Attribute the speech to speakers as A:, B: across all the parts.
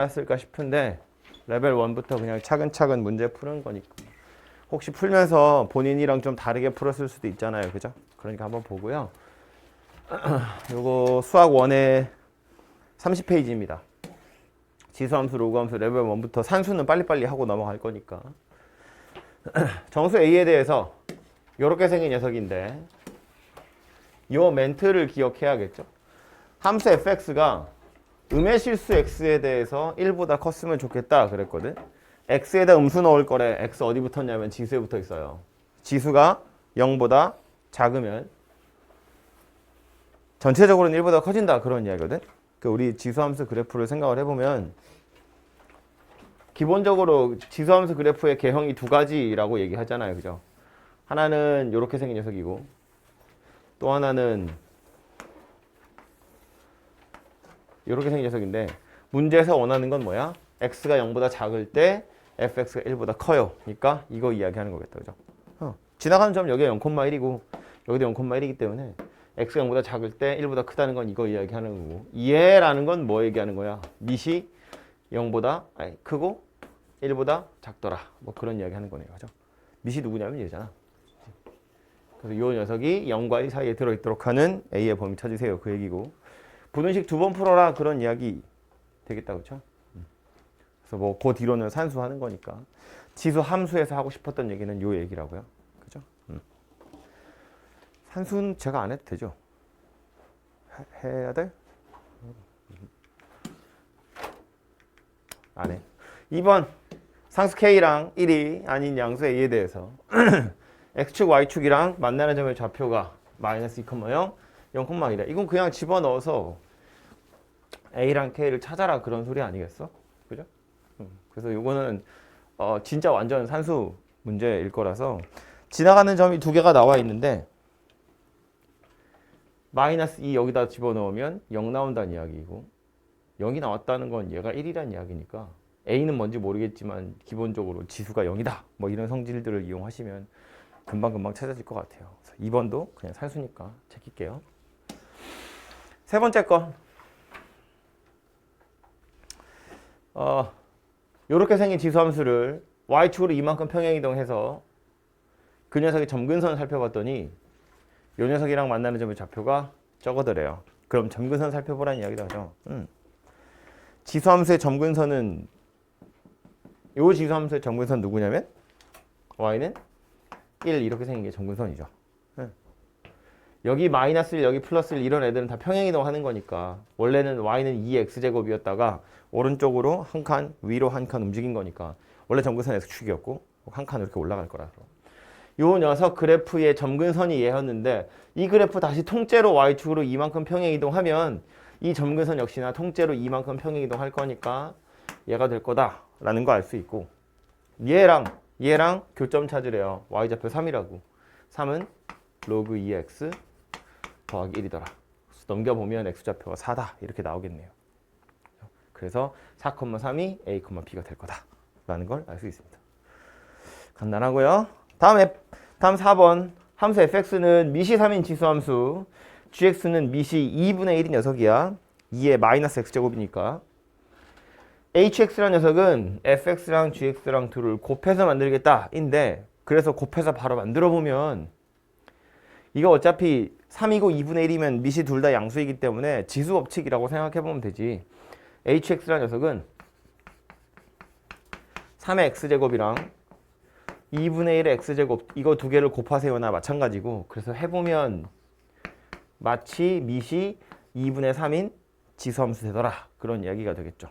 A: 했을까 싶은데 레벨 1부터 그냥 차근차근 문제 푸는 거니까 혹시 풀면서 본인이랑 좀 다르게 풀었을 수도 있잖아요. 그죠? 그러니까 한번 보고요. 요거 수학 1의 30페이지입니다. 지수함수, 로그함수 레벨 1부터 산수는 빨리빨리 하고 넘어갈 거니까. 정수 A에 대해서 이렇게 생긴 녀석인데 요 멘트를 기억해야겠죠. 함수 fx가 음의 실수 x에 대해서 1보다 컸으면 좋겠다 그랬거든. x에다 음수 넣을 거래. x 어디 붙었냐면 지수에 붙어 있어요. 지수가 0보다 작으면 전체적으로는 1보다 커진다 그런 이야기거든. 우리 지수함수 그래프를 생각을 해보면 기본적으로 지수함수 그래프의 개형이 두 가지라고 얘기하잖아요. 그죠? 하나는 이렇게 생긴 녀석이고 또 하나는 이렇게 생긴 녀석인데 문제에서 원하는 건 뭐야? x가 0보다 작을 때 fx가 1보다 커요. 그러니까 이거 이야기하는 거겠다. 그죠? 지나가는 점 여기가 0,1이고 여기도 0,1이기 때문에 x가 0보다 작을 때 1보다 크다는 건 이거 이야기하는 거고 얘라는 건 뭐 얘기하는 거야? 밑이 0보다 크고 1보다 작더라. 뭐 그런 이야기 하는 거네요. 그죠? 밑이 누구냐면 얘잖아. 그래서 이 녀석이 0과 1 사이에 들어있도록 하는 A의 범위 찾으세요. 그 얘기고. 부등식 2번 풀어라. 그런 이야기 되겠다. 그렇죠? 그래서 뭐 그 뒤로는 산수하는 거니까. 지수 함수에서 하고 싶었던 얘기는 요 얘기라고요. 그죠? 산수는 제가 안 해도 되죠. 해야 돼? 안 해. 2번 상수 K랑 1이 아닌 양수 A에 대해서 X축, Y축이랑 만나는 점의 좌표가 마이너스 2,0, 0,1이다. 이건 그냥 집어넣어서 A랑 K를 찾아라 그런 소리 아니겠어? 그죠? 그래서 이거는 진짜 완전 산수 문제일 거라서 지나가는 점이 두 개가 나와 있는데 마이너스 2 여기다 집어넣으면 0 나온다는 이야기이고 0이 나왔다는 건 얘가 1이라는 이야기니까 A는 뭔지 모르겠지만 기본적으로 지수가 0이다. 뭐 이런 성질들을 이용하시면 금방금방 찾아질 것 같아요. 2번도 그냥 산수니까 제낄게요. 세 번째 거. 요렇게 생긴 지수함수를 Y축으로 이만큼 평행이동해서 그 녀석의 점근선을 살펴봤더니 요 녀석이랑 만나는 점의 좌표가 적어더래요. 그럼 점근선 살펴보라는 이야기다. 그죠? 지수함수의 점근선은 요 지수함수의 점근선 누구냐면 Y는 1 이렇게 생긴 게 점근선이죠. 여기 마이너스 1, 여기 플러스 1 이런 애들은 다 평행이동 하는 거니까 원래는 Y는 2x제곱이었다가 오른쪽으로 한 칸, 위로 한 칸 움직인 거니까 원래 점근선 x축이었고 한 칸 이렇게 올라갈 거라서 요 녀석 그래프의 점근선이 얘였는데 이 그래프 다시 통째로 Y축으로 이만큼 평행이동하면 이 점근선 역시나 통째로 이만큼 평행이동할 거니까 얘가 될 거다라는 거 알 수 있고 얘랑 교점 찾으래요. Y좌표 3이라고. 3은 로그 2x 더하기 1이더라. 넘겨보면 x좌표가 4다. 이렇게 나오겠네요. 그래서 4,3이 a, b가 될 거다라는 걸 알 수 있습니다. 간단하고요. 다음 4번. 함수 fx는 미시 3인 지수함수, gx는 미시 2분의 1인 녀석이야. 2의 마이너스 x제곱이니까. hx라는 녀석은 fx랑 gx랑 둘을 곱해서 만들겠다 인데 그래서 곱해서 바로 만들어 보면 이거 어차피 3이고 2분의 1이면 밑이 둘 다 양수이기 때문에 지수 법칙이라고 생각해 보면 되지. hx라는 녀석은 3의 x제곱이랑 2분의 1의 x제곱 이거 두 개를 곱하세요나 마찬가지고 그래서 해보면 마치 밑이 2분의 3인 지수함수 되더라 그런 이야기가 되겠죠.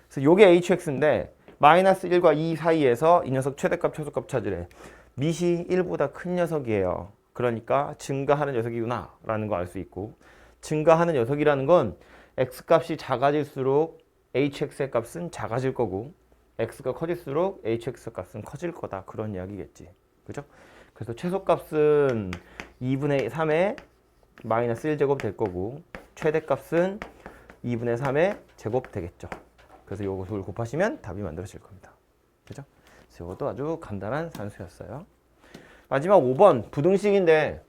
A: 그래서 요게 hx인데 마이너스 1과 2 사이에서 이 녀석 최대값 최소값 찾으래. 밑이 1보다 큰 녀석이에요. 그러니까 증가하는 녀석이구나 라는 거 알 수 있고 증가하는 녀석이라는 건 x값이 작아질수록 hx의 값은 작아질 거고 x가 커질수록 hx 값은 커질 거다 그런 이야기겠지. 그죠? 그래서 최소값은 2분의 3의 마이너스 1제곱 될 거고 최대값은 2분의 3의 제곱 되겠죠. 그래서 요거 둘 곱하시면 답이 만들어질 겁니다. 그죠? 그래서 이것도 아주 간단한 산수였어요. 마지막 5번 부등식인데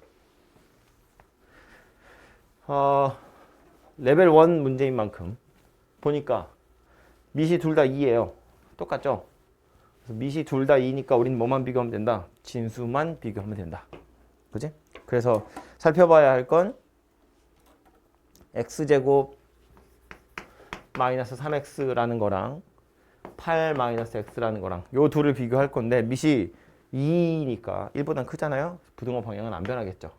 A: 레벨 1 문제인 만큼 보니까 밑이 둘 다 2예요. 똑같죠? 그래서 밑이 둘 다 2니까 우리는 뭐만 비교하면 된다? 진수만 비교하면 된다. 그지? 그래서 살펴봐야 할 건 x제곱 마이너스 3x라는 거랑 8 마이너스 x라는 거랑 요 둘을 비교할 건데 밑이 2니까 1보단 크잖아요. 부등호 방향은 안 변하겠죠.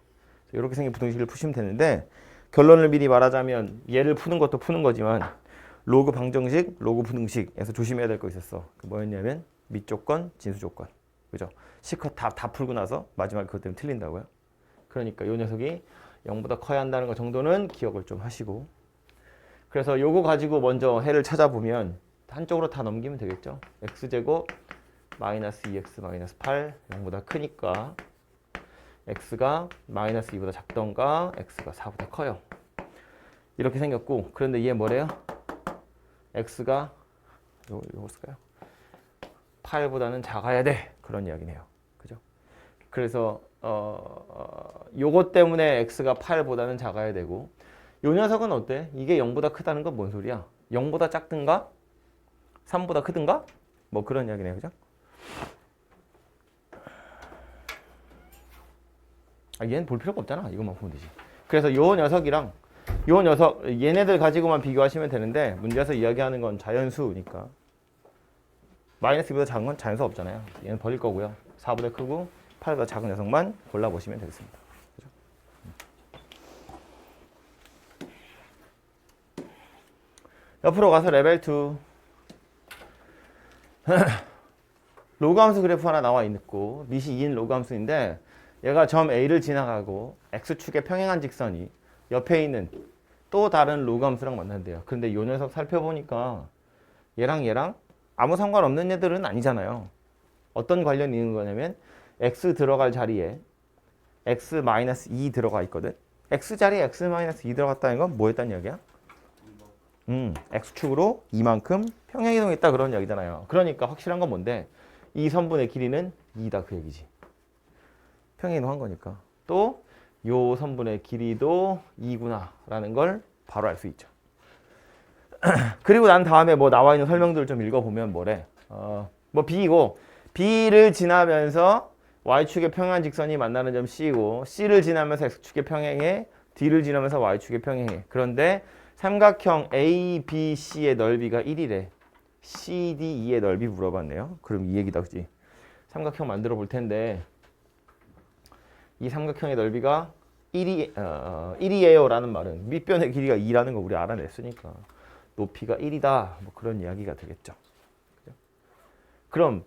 A: 이렇게 생긴 부등식을 푸시면 되는데 결론을 미리 말하자면 얘를 푸는 것도 푸는 거지만 로그 방정식, 로그 부등식에서 조심해야 될 거 있었어. 그 뭐였냐면 밑조건, 진수조건. 그죠? 실컷 다 풀고 나서 마지막에 그것 때문에 틀린다고요. 그러니까 요 녀석이 0보다 커야 한다는 거 정도는 기억을 좀 하시고 그래서 요거 가지고 먼저 해를 찾아보면 한쪽으로 다 넘기면 되겠죠. x제곱 마이너스 2x 마이너스 8 0보다 크니까 x가 마이너스 2보다 작던가 x가 4보다 커요. 이렇게 생겼고 그런데 얘 뭐래요? x가 요거 쓸까요? 8보다는 작아야 돼. 그런 이야기네요. 그죠? 그래서 요것 때문에 x가 8보다는 작아야 되고 요 녀석은 어때? 이게 0보다 크다는 건 뭔 소리야? 0보다 작든가? 3보다 크든가? 뭐 그런 이야기네요. 그죠? 얘는 볼 필요가 없잖아. 이것만 보면 되지. 그래서 요 녀석이랑 요 녀석 얘네들 가지고만 비교하시면 되는데 문제에서 이야기하는 건 자연수니까 마이너스 2보다 작은 건 자연수 없잖아요. 얘는 버릴 거고요. 4보다 크고 8보다 작은 녀석만 골라보시면 되겠습니다. 그죠? 옆으로 가서 레벨 2 로그함수 그래프 하나 나와 있고 밑이 2인 로그함수인데 얘가 점 A를 지나가고 X축에 평행한 직선이 옆에 있는 또 다른 로그함수랑 만난대요. 근데 이 녀석 살펴보니까 얘랑 아무 상관없는 애들은 아니잖아요. 어떤 관련이 있는 거냐면 X 들어갈 자리에 X-2 들어가 있거든. X 자리에 X-2 들어갔다는 건 뭐였다는 이야기야? X축으로 이만큼 평행이동했다 그런 이야기잖아요. 그러니까 확실한 건 뭔데? 이 선분의 길이는 2다 그 얘기지. 평행이동한 거니까. 또 요 선분의 길이도 2구나 라는 걸 바로 알 수 있죠. 그리고 난 다음에 뭐 나와 있는 설명들을 좀 읽어보면 뭐래? 뭐 B이고 B를 지나면서 Y축의 평행한 직선이 만나는 점 C이고 C를 지나면서 X축의 평행해 D를 지나면서 Y축의 평행해. 그런데 삼각형 ABC의 넓이가 1이래. CDE의 넓이 물어봤네요. 그럼 이 얘기다, 그지? 삼각형 만들어 볼 텐데 이 삼각형의 넓이가 1이에요 라는 말은 밑변의 길이가 2라는 거 우리 알아냈으니까 높이가 1이다. 뭐 그런 이야기가 되겠죠. 그죠? 그럼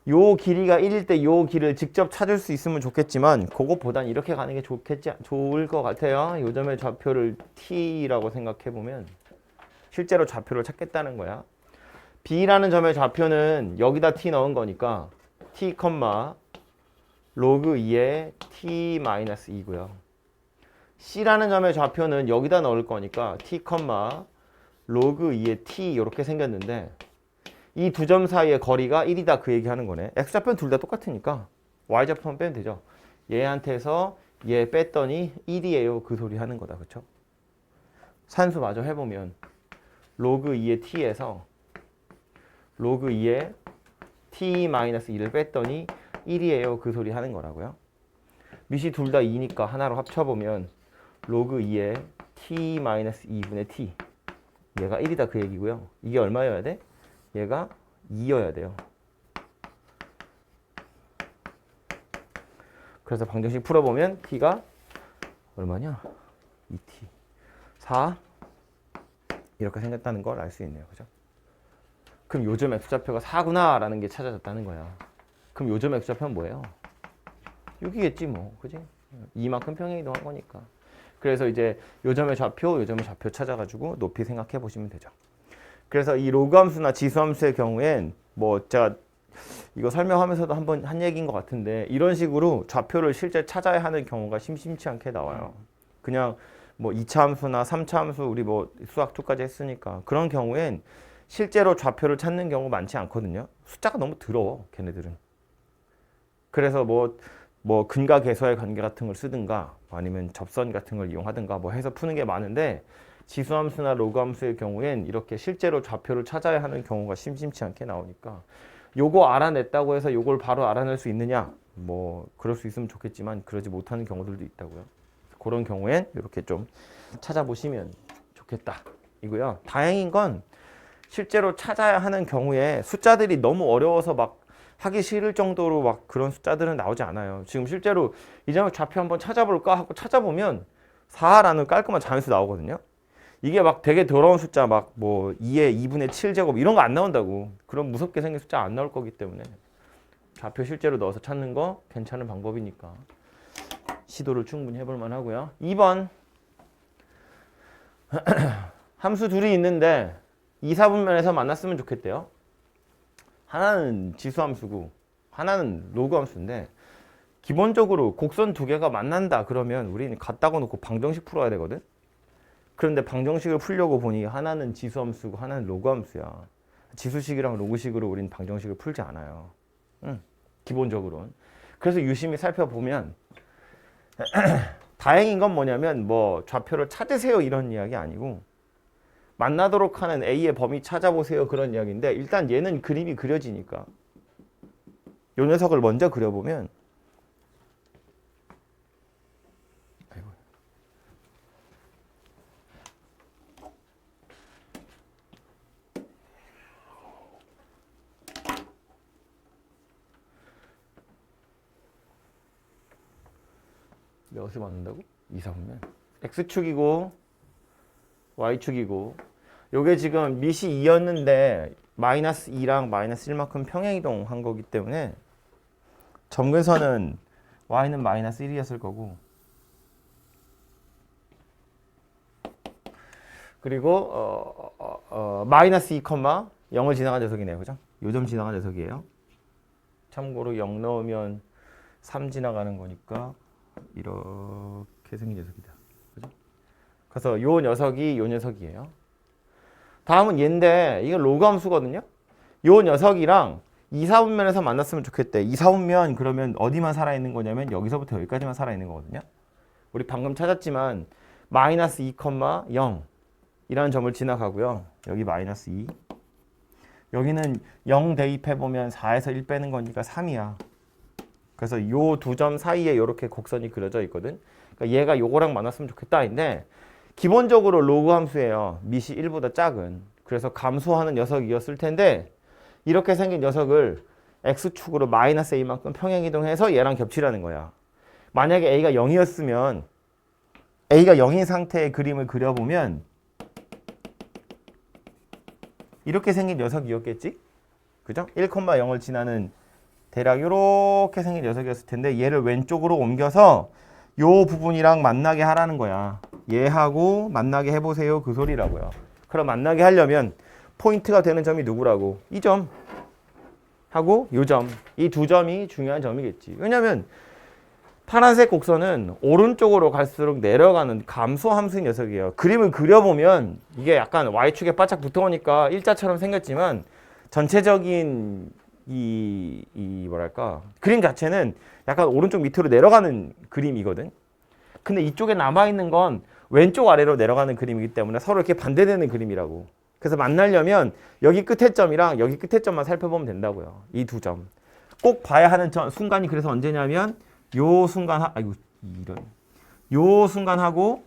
A: 요 길이가 1일 때 요 길을 직접 찾을 수 있으면 좋겠지만 그것보단 이렇게 가는 게 좋을 것 같아요. 요 점의 좌표를 t라고 생각해 보면 실제로 좌표를 찾겠다는 거야. b라는 점의 좌표는 여기다 t 넣은 거니까 t, 로그 2의 t-2고요. c라는 점의 좌표는 여기다 넣을 거니까 t, 로그 2의 t 이렇게 생겼는데 이 두 점 사이의 거리가 1이다 그 얘기하는 거네. x좌표는 둘 다 똑같으니까 y좌표만 빼면 되죠. 얘한테서 얘 뺐더니 1이에요 그 소리 하는 거다. 그쵸? 산수 마저 해보면 로그 2의 t에서 로그 2의 t-2를 뺐더니 1이에요 그 소리 하는 거라고요. 밑이 둘 다 2니까 하나로 합쳐보면 로그 2의 t-2분의 t 얘가 1이다 그 얘기고요. 이게 얼마여야 돼? 얘가 2여야 돼요. 그래서 방정식 풀어보면 t가 얼마냐? 2t 4 이렇게 생겼다는 걸 알 수 있네요. 그죠? 그럼 요점 x좌표가 4구나 라는 게 찾아졌다는 거야. 그럼 요점 x좌표는 뭐예요? 6이겠지 뭐. 그지? 이만큼 평행이동한 거니까. 그래서 이제 요점의 좌표 찾아가지고 높이 생각해 보시면 되죠. 그래서 이 로그함수나 지수함수의 경우엔 뭐 제가 이거 설명하면서도 한번 한 얘기인 것 같은데 이런 식으로 좌표를 실제 찾아야 하는 경우가 심심치 않게 나와요. 그냥 뭐 2차 함수나 3차 함수 우리 뭐 수학 2까지 했으니까 그런 경우엔 실제로 좌표를 찾는 경우 많지 않거든요. 숫자가 너무 더러워 걔네들은. 그래서 뭐 근과 계수의 관계 같은 걸 쓰든가 아니면 접선 같은 걸 이용하든가 뭐 해서 푸는 게 많은데 지수함수나 로그함수의 경우엔 이렇게 실제로 좌표를 찾아야 하는 경우가 심심치 않게 나오니까 요거 알아냈다고 해서 요걸 바로 알아낼 수 있느냐? 뭐 그럴 수 있으면 좋겠지만 그러지 못하는 경우들도 있다고요. 그런 경우엔 이렇게 좀 찾아보시면 좋겠다 이고요. 다행인 건 실제로 찾아야 하는 경우에 숫자들이 너무 어려워서 막 하기 싫을 정도로 막 그런 숫자들은 나오지 않아요. 지금 실제로 이 점의 좌표 한번 찾아볼까 하고 찾아보면 4라는 깔끔한 자연수 나오거든요. 이게 막 되게 더러운 숫자 막 뭐 2의 2분의 7제곱 이런 거 안 나온다고. 그런 무섭게 생긴 숫자 안 나올 거기 때문에 좌표 실제로 넣어서 찾는 거 괜찮은 방법이니까 시도를 충분히 해볼 만하고요. 2번 함수 둘이 있는데 2, 4분면에서 만났으면 좋겠대요. 하나는 지수함수고 하나는 로그함수인데 기본적으로 곡선 두 개가 만난다 그러면 우리는 갖다가 놓고 방정식 풀어야 되거든. 그런데 방정식을 풀려고 보니 하나는 지수함수고 하나는 로그함수야. 지수식이랑 로그식으로 우리는 방정식을 풀지 않아요. 기본적으로는. 그래서 유심히 살펴보면 다행인 건 뭐냐면 뭐 좌표를 찾으세요 이런 이야기 아니고 만나도록 하는 A의 범위 찾아보세요 그런 이야기인데 일단 얘는 그림이 그려지니까 요 녀석을 먼저 그려보면 몇을 맞는다고? 2, 4분면 X축이고 Y축이고 요게 지금 밑이 2였는데 마이너스 2랑 마이너스 1만큼 평행이동 한 거기 때문에 점근선은 Y는 마이너스 1이었을 거고 그리고 마이너스 2, 0을 지나간 녀석이네요. 그죠? 요 점 지나간 녀석이에요. 참고로 0 넣으면 3 지나가는 거니까 이렇게 생긴 녀석이다. 그죠? 그래서 요 녀석이 요 녀석이에요. 다음은 얘인데 이건 로그 함수거든요. 요 녀석이랑 2, 4분면에서 만났으면 좋겠대. 2, 4분면 그러면 어디만 살아있는 거냐면 여기서부터 여기까지만 살아있는 거거든요. 우리 방금 찾았지만 마이너스 2, 0 이라는 점을 지나가고요. 여기 마이너스 2 여기는 0 대입해보면 4에서 1 빼는 거니까 3이야. 그래서 요 두 점 사이에 이렇게 곡선이 그려져 있거든. 그러니까 얘가 요거랑 만났으면 좋겠다인데 기본적으로 로그 함수예요. 밑이 1보다 작은. 그래서 감소하는 녀석이었을 텐데 이렇게 생긴 녀석을 x축으로 마이너스 a만큼 평행이동해서 얘랑 겹치라는 거야. 만약에 a가 0이었으면 a가 0인 상태의 그림을 그려보면 이렇게 생긴 녀석이었겠지? 그죠? 1,0을 지나는 대략 이렇게 생긴 녀석이었을 텐데 얘를 왼쪽으로 옮겨서 요 부분이랑 만나게 하라는 거야. 얘하고 만나게 해보세요 그 소리라고요. 그럼 만나게 하려면 포인트가 되는 점이 누구라고? 이 점 하고 요 점. 이 두 점이 중요한 점이겠지. 왜냐면 파란색 곡선은 오른쪽으로 갈수록 내려가는 감소함수인 녀석이에요. 그림을 그려보면 이게 약간 Y축에 바짝 붙어오니까 일자처럼 생겼지만 전체적인 이 뭐랄까 그림 자체는 약간 오른쪽 밑으로 내려가는 그림이거든. 근데 이쪽에 남아있는 건 왼쪽 아래로 내려가는 그림이기 때문에 서로 이렇게 반대되는 그림이라고. 그래서 만나려면 여기 끝의 점이랑 여기 끝의 점만 살펴보면 된다고요. 이 두 점. 꼭 봐야 하는 순간이 그래서 언제냐면 요 순간 요 순간하고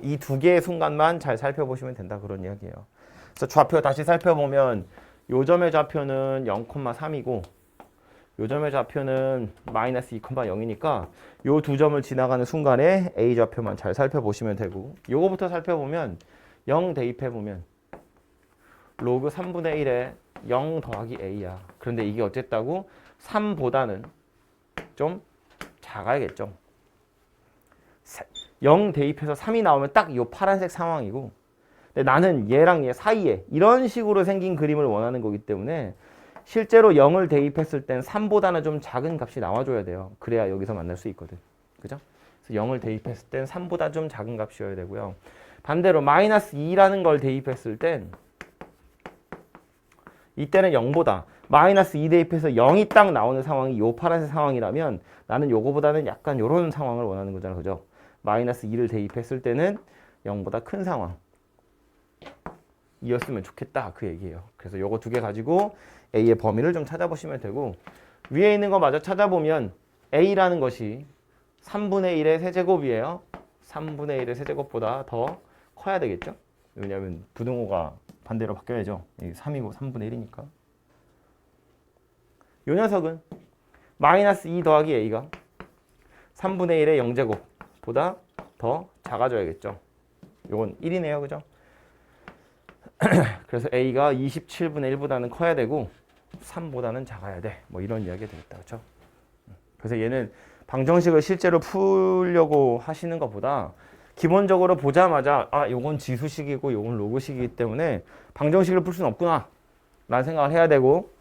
A: 이 두 개의 순간만 잘 살펴보시면 된다 그런 이야기예요. 그래서 좌표 다시 살펴보면 요 점의 좌표는 0,3이고 요 점의 좌표는 마이너스 2,0이니까 요 두 점을 지나가는 순간에 A 좌표만 잘 살펴보시면 되고 요거부터 살펴보면 0 대입해보면 로그 3분의 1에 0 더하기 A야. 그런데 이게 어쨌다고 3보다는 좀 작아야겠죠. 0 대입해서 3이 나오면 딱 이 파란색 상황이고 근데 나는 얘랑 얘 사이에 이런 식으로 생긴 그림을 원하는 거기 때문에 실제로 0을 대입했을 땐 3보다는 좀 작은 값이 나와줘야 돼요. 그래야 여기서 만날 수 있거든. 그죠? 그래서 0을 대입했을 땐 3보다 좀 작은 값이어야 되고요. 반대로 마이너스 2라는 걸 대입했을 땐 이때는 0보다 마이너스 2 대입해서 0이 딱 나오는 상황이 요 파란색 상황이라면 나는 요거보다는 약간 요런 상황을 원하는 거잖아. 그죠? 마이너스 2를 대입했을 때는 0보다 큰 상황 이었으면 좋겠다 그 얘기예요. 그래서 요거 두 개 가지고 A의 범위를 좀 찾아보시면 되고, 위에 있는 거 마저 찾아보면 A라는 것이 3분의 1의 세제곱이에요. 3분의 1의 세제곱보다 더 커야 되겠죠. 왜냐하면 부등호가 반대로 바뀌어야죠. 3이고 3분의 1이니까. 이 녀석은 마이너스 2 더하기 A가 3분의 1의 0제곱보다 더 작아져야겠죠. 이건 1이네요. 그죠? 그래서 A가 27분의 1보다는 커야 되고 3보다는 작아야 돼. 뭐 이런 이야기가 되겠다. 그렇죠? 그래서 얘는 방정식을 실제로 풀려고 하시는 것보다 기본적으로 보자마자 요건 지수식이고 요건 로그식이기 때문에 방정식을 풀 수는 없구나 라는 생각을 해야 되고,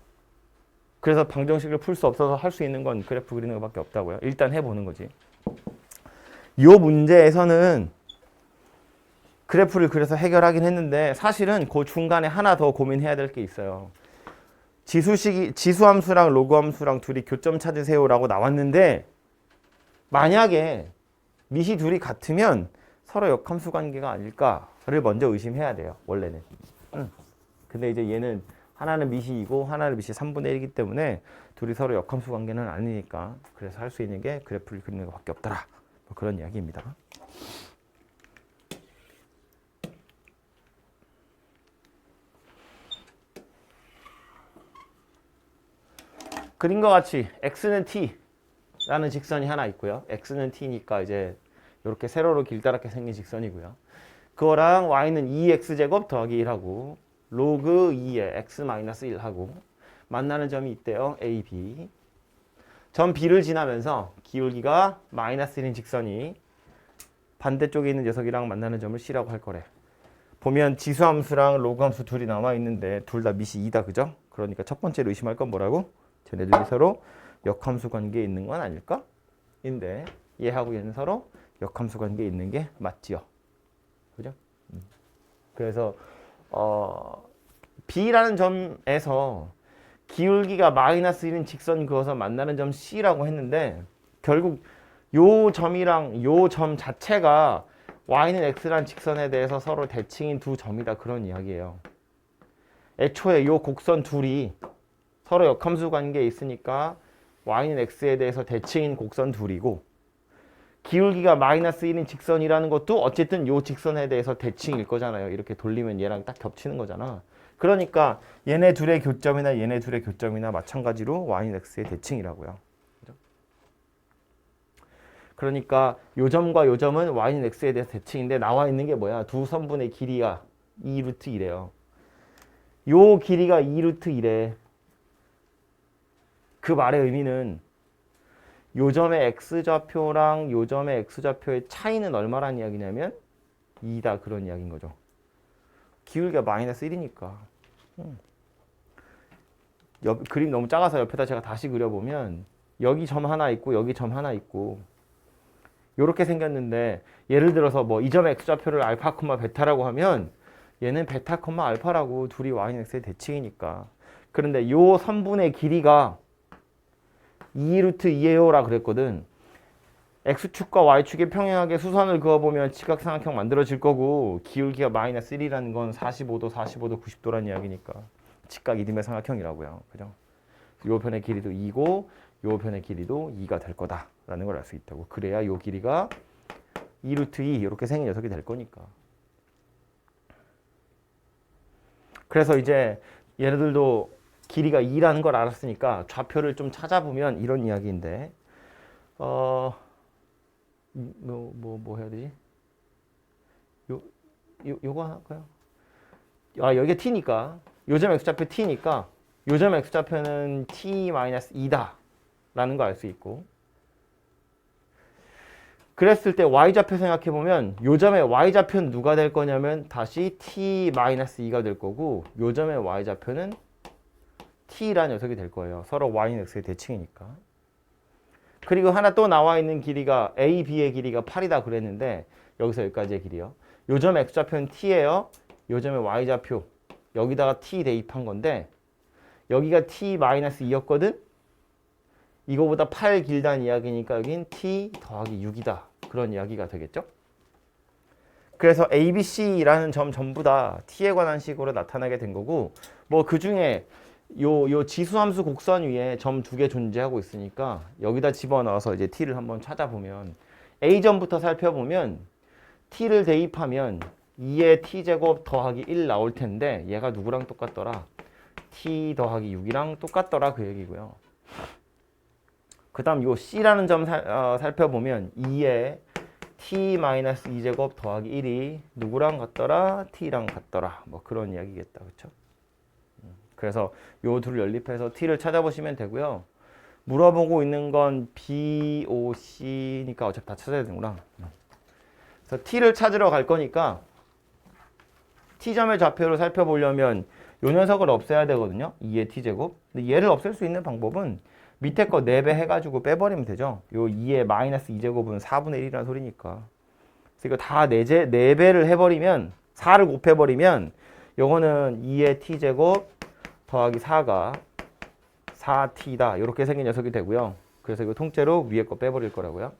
A: 그래서 방정식을 풀 수 없어서 할 수 있는 건 그래프 그리는 것밖에 없다고요. 일단 해보는 거지. 요 문제에서는 그래프를 그려서 해결하긴 했는데 사실은 그 중간에 하나 더 고민해야 될 게 있어요. 지수함수랑 로그함수랑 둘이 교점 찾으세요 라고 나왔는데, 만약에 밑이 둘이 같으면 서로 역함수 관계가 아닐까를 먼저 의심해야 돼요. 원래는. 근데 이제 얘는 하나는 밑이 2고 하나는 밑이 3분의 1이기 때문에 둘이 서로 역함수 관계는 아니니까, 그래서 할 수 있는 게 그래프를 그리는 것밖에 없더라. 뭐 그런 이야기입니다. 그림과 같이 x는 t라는 직선이 하나 있고요. x는 t니까 이제 이렇게 세로로 길다랗게 생긴 직선이고요. 그거랑 y는 2x제곱 더하기 1하고 로그 2에 x-1하고 만나는 점이 있대요. a, b. 점 b를 지나면서 기울기가 마이너스 1인 직선이 반대쪽에 있는 녀석이랑 만나는 점을 c라고 할 거래. 보면 지수함수랑 로그함수 둘이 남아 있는데 둘 다 밑이 2다. 그죠? 그러니까 첫 번째로 의심할 건 뭐라고? 쟤네들이 서로 역함수 관계에 있는 건 아닐까? 인데 얘하고 얘는 서로 역함수 관계에 있는 게 맞지요. 그죠? 그래서 B라는 점에서 기울기가 마이너스 1인 직선 그어서 만나는 점 C라고 했는데, 결국 요 점이랑 요 점 자체가 Y는 X라는 직선에 대해서 서로 대칭인 두 점이다. 그런 이야기예요. 애초에 요 곡선 둘이 서로 역함수 관계에 있으니까 Y는 X에 대해서 대칭인 곡선 둘이고, 기울기가 마이너스 1인 직선이라는 것도 어쨌든 요 직선에 대해서 대칭일 거잖아요. 이렇게 돌리면 얘랑 딱 겹치는 거잖아. 그러니까 얘네 둘의 교점이나 얘네 둘의 교점이나 마찬가지로 Y는 X의 대칭이라고요. 그죠? 그러니까 요 점과 요 점은 Y는 X에 대해서 대칭인데, 나와 있는 게 뭐야? 두 선분의 길이가 2루트 1이에요. 요 길이가 2루트 1에 그 말의 의미는 요 점의 x좌표랑 요 점의 x좌표의 차이는 얼마란 이야기냐면 2다. 그런 이야기인 거죠. 기울기가 마이너스 1이니까. 그림 너무 작아서 옆에다 제가 다시 그려보면 여기 점 하나 있고 여기 점 하나 있고 요렇게 생겼는데, 예를 들어서 뭐 이 점의 x좌표를 알파, 베타라고 하면 얘는 베타, 알파라고 둘이 y는 x의 대칭이니까. 그런데 요 선분의 길이가 2루트 2예요 라 그랬거든. x축과 y축에 평행하게 수선을 그어보면 직각삼각형 만들어질 거고, 기울기가 마이너스 1이라는 건 45도, 45도, 90도라는 이야기니까 직각 이등변 삼각형이라고요. 그죠? 요 편의 길이도 2고 요 편의 길이도 2가 될 거다라는 걸 알 수 있다고. 그래야 요 길이가 2루트 2 이렇게 생긴 녀석이 될 거니까. 그래서 이제 얘네들도 길이가 2라는 걸 알았으니까 좌표를 좀 찾아보면 이런 이야기인데, 뭐 해야 되지? 요거 할까요? 여기가 t니까, 요점 x좌표 t니까 요점 x좌표는 t-2다 라는 거 알 수 있고, 그랬을 때 y좌표 생각해보면 요점의 y좌표는 누가 될 거냐면 다시 t-2가 될 거고, 요점의 y좌표는 t라는 녀석이 될 거예요. 서로 y는 x의 대칭이니까. 그리고 하나 또 나와 있는 길이가 a, b의 길이가 8이다 그랬는데, 여기서 여기까지의 길이요. 요점 x좌표는 t예요. 요점의 y좌표 여기다가 t 대입한 건데, 여기가 t-2였거든. 이거보다 8 길다는 이야기니까 여긴 t 더하기 6이다. 그런 이야기가 되겠죠. 그래서 A, B, C라는 점 전부 다 t에 관한 식으로 나타나게 된 거고 뭐 그 중에 요 지수함수 곡선 위에 점 두 개 존재하고 있으니까 여기다 집어넣어서 이제 t를 한번 찾아보면 A점부터 살펴보면 t를 대입하면 2의 t제곱 더하기 1 나올 텐데 얘가 누구랑 똑같더라? t 더하기 6이랑 똑같더라 그 얘기고요. 그 다음 요 C라는 점 살펴보면 2의 t-2제곱 더하기 1이 누구랑 같더라? t랑 같더라. 뭐 그런 이야기겠다. 그쵸? 그래서 요 둘을 연립해서 t를 찾아보시면 되고요. 물어보고 있는 건 B, O, C니까 어차피 다 찾아야 되는구나. 그래서 t를 찾으러 갈 거니까 t점의 좌표를 살펴보려면 요 녀석을 없애야 되거든요. 2의 t제곱. 근데 얘를 없앨 수 있는 방법은 밑에 거 4배 해가지고 빼버리면 되죠. 요 2의 마이너스 2제곱은 4분의 1이라는 소리니까. 그래서 이거 다 4배를 해버리면 4를 곱해버리면 요거는 2의 t제곱 더하기 4가 4t다. 이렇게 생긴 녀석이 되고요. 그래서 이거 통째로 위에 거 빼버릴 거라고요.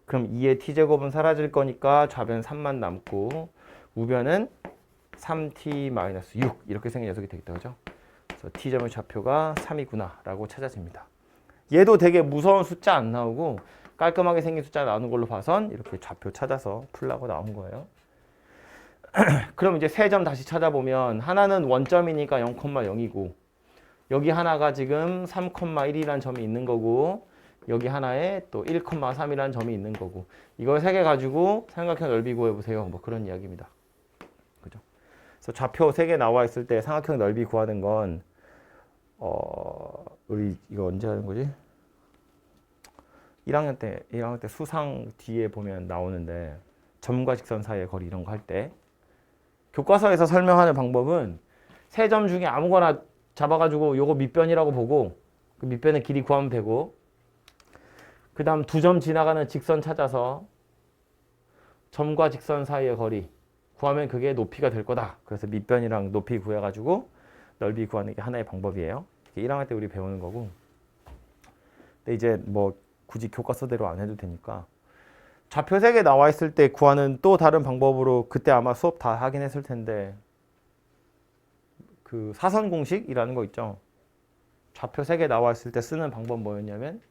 A: 그럼 2의 t제곱은 사라질 거니까 좌변 3만 남고 우변은 3t-6 이렇게 생긴 녀석이 되겠다. 그죠? 그래서 t점의 좌표가 3이구나 라고 찾아집니다. 얘도 되게 무서운 숫자 안 나오고 깔끔하게 생긴 숫자 나오는 걸로 봐선 이렇게 좌표 찾아서 풀라고 나온 거예요. 그럼 이제 세 점 다시 찾아보면 하나는 원점이니까 0,0이고 여기 하나가 지금 3,1이라는 점이 있는 거고 여기 하나에 또 1,3이라는 점이 있는 거고 이걸 세 개 가지고 삼각형 넓이 구해보세요. 뭐 그런 이야기입니다. 그죠? 그래서 좌표 세 개 나와 있을 때 삼각형 넓이 구하는 건 우리 이거 언제 하는 거지? 1학년 때 수상 뒤에 보면 나오는데 점과 직선 사이의 거리 이런 거 할 때 교과서에서 설명하는 방법은 세 점 중에 아무거나 잡아가지고 요거 밑변이라고 보고 그 밑변의 길이 구하면 되고 그 다음 2점 지나가는 직선 찾아서 점과 직선 사이의 거리 구하면 그게 높이가 될 거다. 그래서 밑변이랑 높이 구해가지고 넓이 구하는 게 하나의 방법이에요. 1학년 때 우리 배우는 거고 근데 이제 뭐 굳이 교과서대로 안 해도 되니까 좌표 3개 나와 있을 때 구하는 또 다른 방법으로 그때 아마 수업 다 하긴 했을 텐데 그 사선 공식이라는 거 있죠. 좌표 3개 나와 있을 때 쓰는 방법 뭐였냐면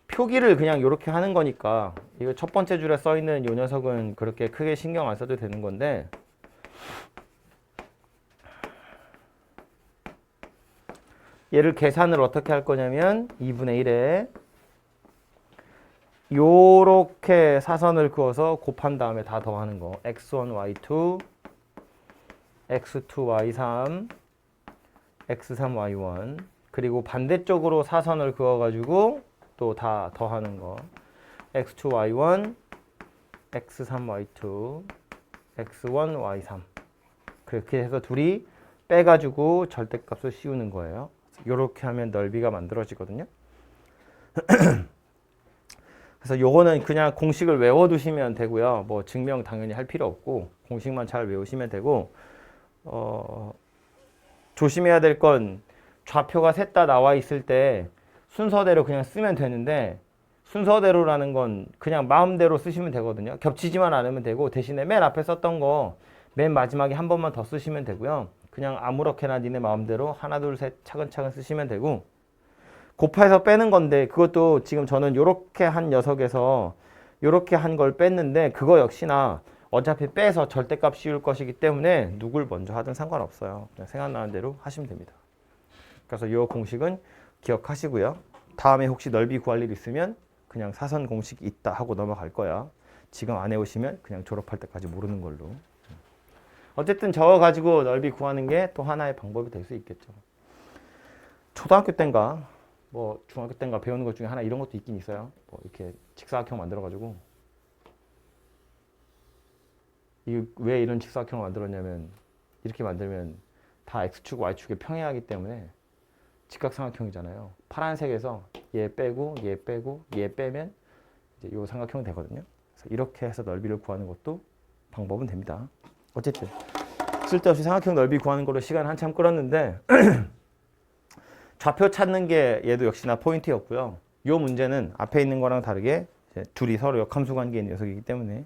A: 표기를 그냥 이렇게 하는 거니까 이거 첫 번째 줄에 써 있는 이 녀석은 그렇게 크게 신경 안 써도 되는 건데 얘를 계산을 어떻게 할 거냐면 2분의 1에 요렇게 사선을 그어서 곱한 다음에 다 더하는 거 x1, y2, x2, y3, x3, y1 그리고 반대쪽으로 사선을 그어가지고 또 다 더하는 거 x2, y1, x3, y2, x1, y3 그렇게 해서 둘이 빼가지고 절대값을 씌우는 거예요. 이렇게 하면 넓이가 만들어지거든요. 그래서 요거는 그냥 공식을 외워두시면 되고요. 뭐 증명 당연히 할 필요 없고 공식만 잘 외우시면 되고 조심해야 될 건 좌표가 셋 다 나와 있을 때 순서대로 그냥 쓰면 되는데 순서대로라는 건 그냥 마음대로 쓰시면 되거든요. 겹치지만 않으면 되고 대신에 맨 앞에 썼던 거 맨 마지막에 한 번만 더 쓰시면 되고요. 그냥 아무렇게나 니네 마음대로 하나 둘 셋 차근차근 쓰시면 되고 곱해서 빼는 건데 그것도 지금 저는 요렇게 한 녀석에서 요렇게 한 걸 뺐는데 그거 역시나 어차피 빼서 절대값 씌울 것이기 때문에 누굴 먼저 하든 상관없어요. 그냥 생각나는 대로 하시면 됩니다. 그래서 이 공식은 기억하시고요. 다음에 혹시 넓이 구할 일 있으면 그냥 사선 공식 있다 하고 넘어갈 거야. 지금 안 해오시면 그냥 졸업할 때까지 모르는 걸로. 어쨌든 저거 가지고 넓이 구하는 게 또 하나의 방법이 될 수 있겠죠. 초등학교 때인가 뭐 중학교 때인가 배우는 것 중에 하나 이런 것도 있긴 있어요. 뭐 이렇게 직사각형 만들어가지고 이게 왜 이런 직사각형을 만들었냐면 이렇게 만들면 다 x축 y축에 평행하기 때문에 직각삼각형이잖아요. 파란색에서 얘 빼고 얘 빼고 얘 빼면 이제 요 삼각형이 되거든요. 그래서 이렇게 해서 넓이를 구하는 것도 방법은 됩니다. 어쨌든 쓸데없이 삼각형 넓이 구하는 걸로 시간 한참 끌었는데 좌표 찾는 게 얘도 역시나 포인트였고요. 요 문제는 앞에 있는 거랑 다르게 이제 둘이 서로 역함수 관계인 녀석이기 때문에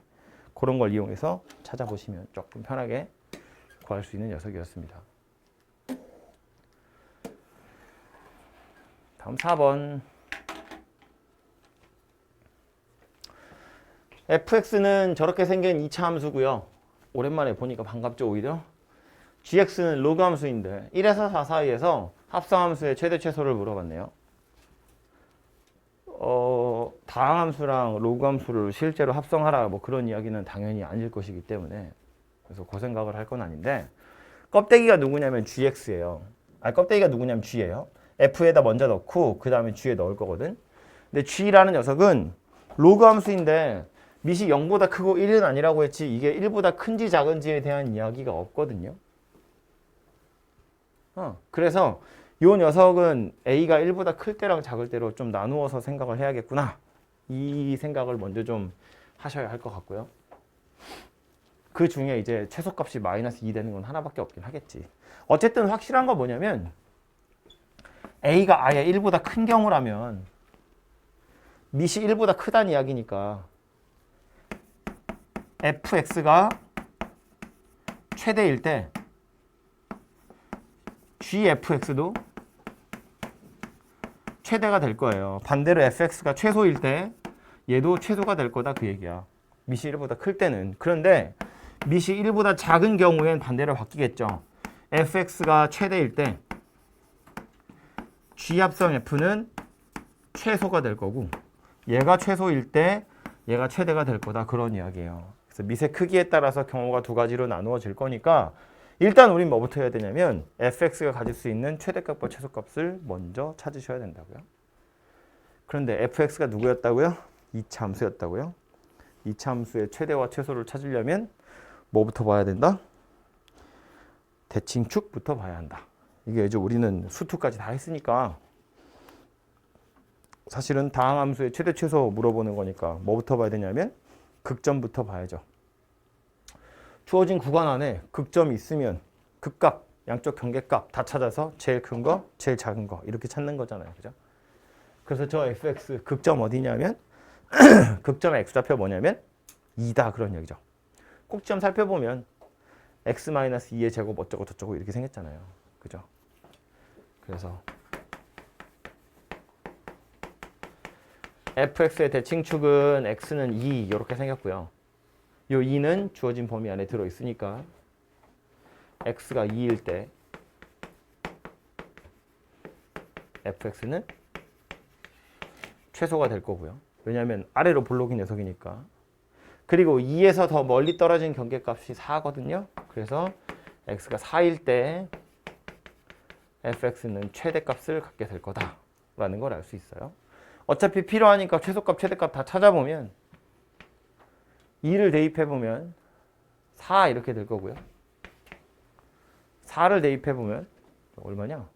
A: 그런 걸 이용해서 찾아보시면 조금 편하게 구할 수 있는 녀석이었습니다. 다음 4번. fx는 저렇게 생긴 2차 함수고요. 오랜만에 보니까 반갑죠, 오히려. gx는 로그 함수인데 1에서 4 사이에서 합성함수의 최대 최소를 물어봤네요. 다항함수랑 로그함수를 실제로 합성하라 뭐 그런 이야기는 당연히 아닐 것이기 때문에 그래서 그 생각을 할 건 아닌데 껍데기가 누구냐면 gx예요. 아니 껍데기가 누구냐면 g예요. f에다 먼저 넣고 그 다음에 g에 넣을 거거든. 근데 g라는 녀석은 로그함수인데 밑이 0보다 크고 1은 아니라고 했지 이게 1보다 큰지 작은지에 대한 이야기가 없거든요. 그래서 요 녀석은 a가 1보다 클 때랑 작을 때로 좀 나누어서 생각을 해야겠구나. 이 생각을 먼저 좀 하셔야 할 것 같고요. 그 중에 이제 최소값이 마이너스 2 되는 건 하나밖에 없긴 하겠지. 어쨌든 확실한 건 뭐냐면 a가 아예 1보다 큰 경우라면 밑이 1보다 크다는 이야기니까 fx가 최대일 때 gfx도 최대가 될 거예요. 반대로 fx가 최소일 때 얘도 최소가 될 거다 그 얘기야. 밑이 1보다 클 때는. 그런데 밑이 1보다 작은 경우엔 반대로 바뀌겠죠. fx가 최대일 때 g 합성 f는 최소가 될 거고 얘가 최소일 때 얘가 최대가 될 거다 그런 이야기예요. 그래서 밑의 크기에 따라서 경우가 두 가지로 나누어질 거니까 일단 우린 뭐부터 해야 되냐면 fx가 가질 수 있는 최대값과 최소값을 먼저 찾으셔야 된다고요. 그런데 fx가 누구였다고요? 2차 함수였다고요. 2차 함수의 최대와 최소를 찾으려면 뭐부터 봐야 된다? 대칭축부터 봐야 한다. 이게 이제 우리는 수투까지 다 했으니까 사실은 다항함수의 최대 최소 물어보는 거니까 뭐부터 봐야 되냐면 극점부터 봐야죠. 주어진 구간 안에 극점이 있으면 극값, 양쪽 경계값 다 찾아서 제일 큰 거, 제일 작은 거 이렇게 찾는 거잖아요. 그죠? 그래서 저 fx 극점 어디냐면 극점의 x좌표 뭐냐면 2다 그런 얘기죠. 꼭지점 살펴보면 x-2의 제곱 어쩌고 저쩌고 이렇게 생겼잖아요. 그죠? 그래서 fx의 대칭축은 x는 2 이렇게 생겼고요. 요 2는 주어진 범위 안에 들어있으니까 x가 2일 때 fx는 최소가 될 거고요. 왜냐하면 아래로 볼록인 녀석이니까. 그리고 2에서 더 멀리 떨어진 경계값이 4거든요. 그래서 x가 4일 때 fx는 최대값을 갖게 될 거다라는 걸 알 수 있어요. 어차피 필요하니까 최소값, 최대값 다 찾아보면 2를 대입해보면 4 이렇게 될 거고요. 4를 대입해보면 얼마냐?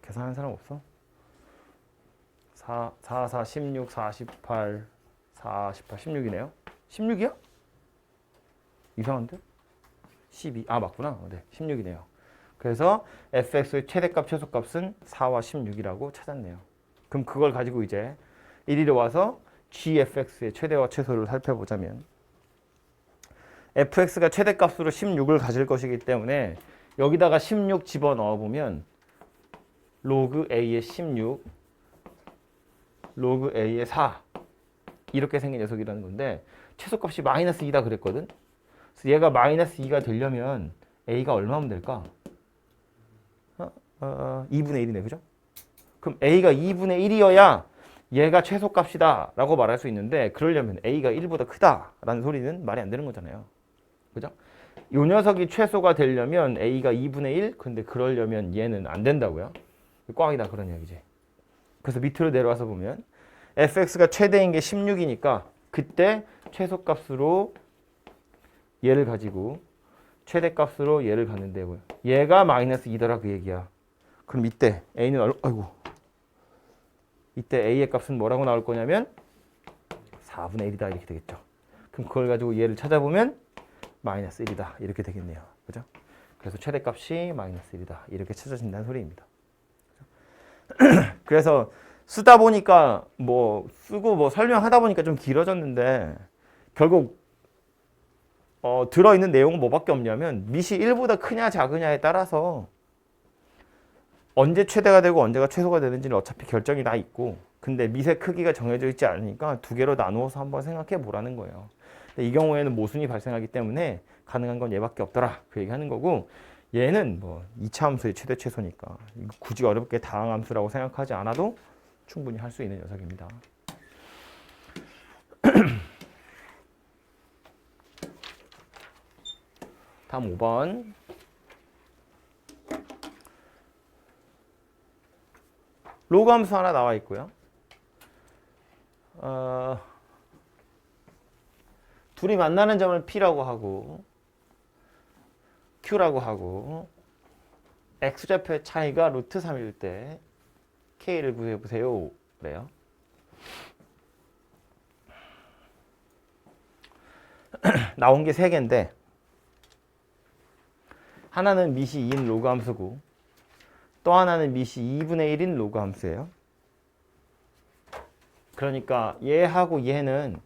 A: 계산하는 사람 없어? 4, 16, 48, 16이네요. 16이야? 이상한데? 12. 아, 맞구나. 네, 16이네요. 그래서 fx의 최대값, 최소값은 4와 16이라고 찾았네요. 그럼 그걸 가지고 이제 이리로 와서 gfx의 최대와 최소를 살펴보자면 fx가 최대값으로 16을 가질 것이기 때문에 여기다가 16 집어넣어 보면 로그 a의 16, 로그 a의 4 이렇게 생긴 녀석이라는 건데 최소값이 마이너스 2다 그랬거든. 그래서 얘가 마이너스 2가 되려면 a가 얼마면 될까? 2분의 1이네, 그죠? 그럼 a가 2분의 1이어야 얘가 최소값이다 라고 말할 수 있는데 그러려면 a가 1보다 크다라는 소리는 말이 안 되는 거잖아요. 그죠? 요 녀석이 최소가 되려면 a가 2분의 1? 근데 그러려면 얘는 안 된다고요. 꽝이다 그런 이야기지. 그래서 밑으로 내려와서 보면 fx가 최대인 게 16이니까 그때 최소값으로 얘를 가지고 최대값으로 얘를 갖는데 얘가 마이너스 2더라 그 얘기야. 그럼 이때 a는 아이고 이때 a의 값은 뭐라고 나올 거냐면 4분의 1이다 이렇게 되겠죠. 그럼 그걸 가지고 얘를 찾아보면 마이너스 1이다 이렇게 되겠네요. 그죠? 그래서 최대값이 마이너스 1이다 이렇게 찾아진다는 소리입니다. 그래서 쓰다 보니까 뭐 쓰고 뭐 설명하다 보니까 좀 길어졌는데 결국 들어있는 내용은 뭐밖에 없냐면 밑이 1보다 크냐 작으냐에 따라서 언제 최대가 되고 언제가 최소가 되는지는 어차피 결정이 다 있고 근데 밑의 크기가 정해져 있지 않으니까 두 개로 나누어서 한번 생각해 보라는 거예요. 근데 이 경우에는 모순이 발생하기 때문에 가능한 건 얘밖에 없더라 그 얘기하는 거고 얘는 뭐 2차 함수의 최대 최소니까 굳이 어렵게 다항함수라고 생각하지 않아도 충분히 할 수 있는 녀석입니다. 다음 5번. 로그 함수 하나 나와 있고요. 둘이 만나는 점을 P라고 하고 Q라고 하고 X좌표의 차이가 루트 3일 때 K를 구해보세요. 그래요. 나온 게 3개인데 하나는 밑이 2인 로그 함수고 또 하나는 밑이 2분의 1인 로그 함수예요. 그러니까 얘하고 얘는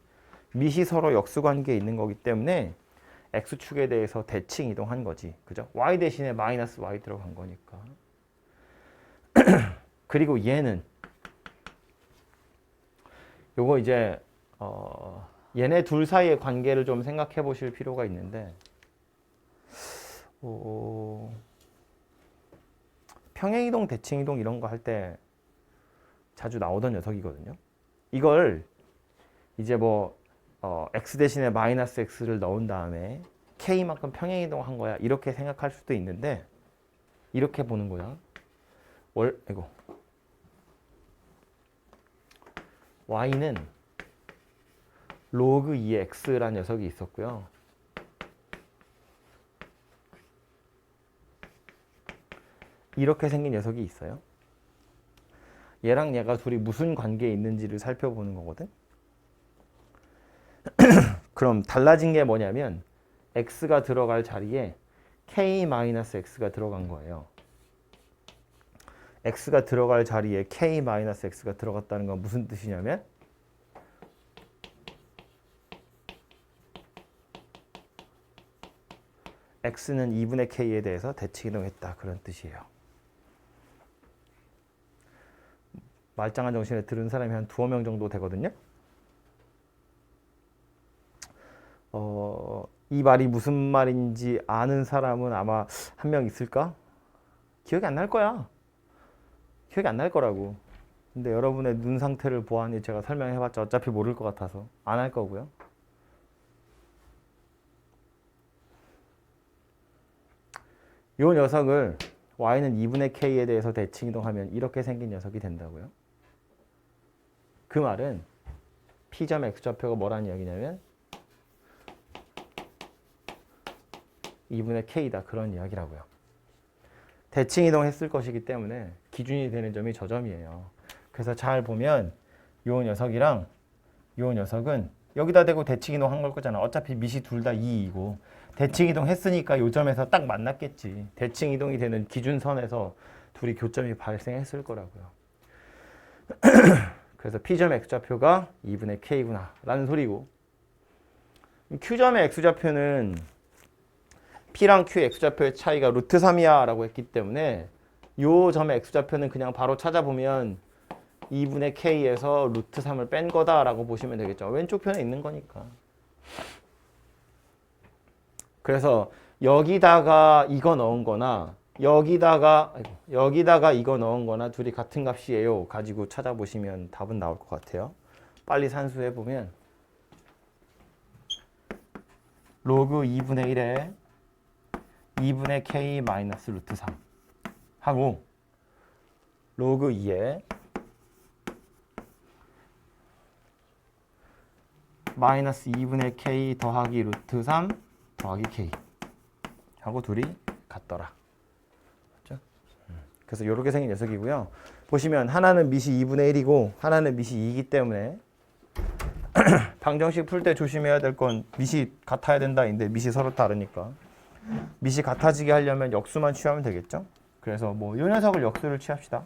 A: 밑이 서로 역수관계에 있는 거기 때문에 X축에 대해서 대칭 이동한 거지. 그죠? Y 대신에 마이너스 Y 들어간 거니까. 그리고 얘는 요거 이제 얘네 둘 사이의 관계를 좀 생각해 보실 필요가 있는데 평행이동, 대칭이동 이런 거 할 때 자주 나오던 녀석이거든요. 이걸 이제 뭐 x 대신에 마이너스 x를 넣은 다음에 k만큼 평행이동 한 거야 이렇게 생각할 수도 있는데 이렇게 보는 거야. y는 로그 2의 x라는 녀석이 있었고요. 이렇게 생긴 녀석이 있어요. 얘랑 얘가 둘이 무슨 관계에 있는지를 살펴보는 거거든. 그럼 달라진 게 뭐냐면 x가 들어갈 자리에 k-x가 들어간 거예요. x가 들어갈 자리에 k-x가 들어갔다는 건 무슨 뜻이냐면 x는 2분의 k에 대해서 대칭이동했다 그런 뜻이에요. 말짱한 정신에 들은 사람이 한 2명 정도 되거든요. 이 말이 무슨 말인지 아는 사람은 아마 한 명 있을까? 기억이 안 날 거야. 기억이 안 날 거라고. 근데 여러분의 눈 상태를 보아하니 제가 설명해봤자 어차피 모를 것 같아서 안 할 거고요. 이 녀석을 y는 2분의 k에 대해서 대칭이동하면 이렇게 생긴 녀석이 된다고요. 그 말은 P점 X좌표가 뭐라는 이야기냐면 2분의 K다 그런 이야기라고요. 대칭 이동했을 것이기 때문에 기준이 되는 점이 저 점이에요. 그래서 잘 보면 이 녀석이랑 이 녀석은 여기다 대고 대칭 이동한 걸 거잖아. 어차피 밑이 둘 다 2이고 대칭 이동했으니까 이 점에서 딱 만났겠지. 대칭 이동이 되는 기준선에서 둘이 교점이 발생했을 거라고요. 그래서 P점 X좌표가 2분의 K구나 라는 소리고 Q점의 X좌표는 P랑 Q X좌표의 차이가 루트 3이야 라고 했기 때문에 요 점의 X좌표는 그냥 바로 찾아보면 2분의 K에서 루트 3을 뺀 거다 라고 보시면 되겠죠. 왼쪽 편에 있는 거니까. 그래서 여기다가 이거 넣은 거나 여기다가 이거 넣은 거나 둘이 같은 값이에요 가지고 찾아보시면 답은 나올 것 같아요. 빨리 산수해 보면 로그 2분의 1에 2분의 k 마이너스 루트 3 하고 로그 2에 마이너스 2분의 k 더하기 루트 3 더하기 k 하고 둘이 같더라. 그래서 이렇게 생긴 녀석이고요. 보시면 하나는 밑이 2분의 1이고 하나는 밑이 2이기 때문에 방정식 풀 때 조심해야 될 건 밑이 같아야 된다인데 밑이 서로 다르니까 밑이 같아지게 하려면 역수만 취하면 되겠죠. 그래서 뭐 이 녀석을 역수를 취합시다.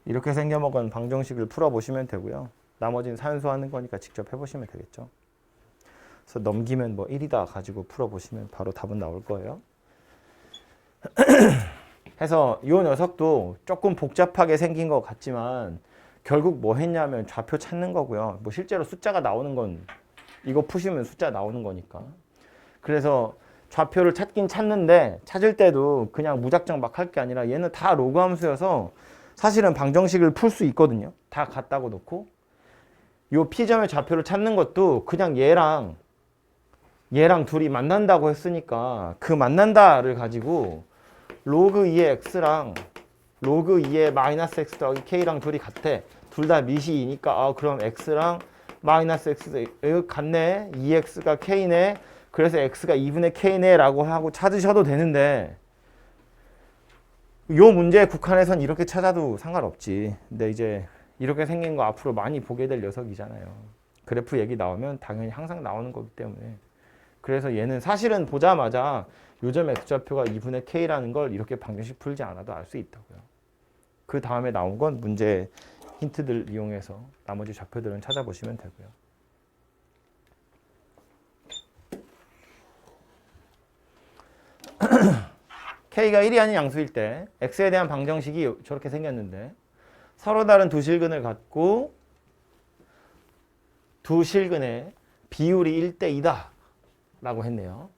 A: 이렇게 생겨먹은 방정식을 풀어보시면 되고요. 나머지는 산수하는 거니까 직접 해보시면 되겠죠. 그래서 넘기면 뭐 1이다 가지고 풀어보시면 바로 답은 나올 거예요. 해서 이 녀석도 조금 복잡하게 생긴 것 같지만 결국 뭐 했냐면 좌표 찾는 거고요. 뭐 실제로 숫자가 나오는 건 이거 푸시면 숫자 나오는 거니까. 그래서 좌표를 찾긴 찾는데 찾을 때도 그냥 무작정 막 할 게 아니라 얘는 다 로그 함수여서 사실은 방정식을 풀 수 있거든요. 다 같다고 놓고 요 P점의 좌표를 찾는 것도 그냥 얘랑 둘이 만난다고 했으니까 그 만난다를 가지고 로그 2의 x랑 로그 2의 마이너스 x 더하기 k랑 둘이 같아. 둘 다 밑이 2니까 그럼 x랑 마이너스 x 같네. 2x가 k네. 그래서 x가 2분의 k네 라고 하고 찾으셔도 되는데 요 문제에 국한해선 이렇게 찾아도 상관없지. 근데 이제 이렇게 생긴 거 앞으로 많이 보게 될 녀석이잖아요. 그래프 얘기 나오면 당연히 항상 나오는 거기 때문에. 그래서 얘는 사실은 보자마자 요점 x좌표가 2분의 k라는 걸 이렇게 방정식 풀지 않아도 알 수 있다고요. 그 다음에 나온 건 문제 힌트들 이용해서 나머지 좌표들은 찾아보시면 되고요. k가 1이 아닌 양수일 때 x에 대한 방정식이 저렇게 생겼는데 서로 다른 두 실근을 갖고 두 실근의 비율이 1대 2다 라고 했네요.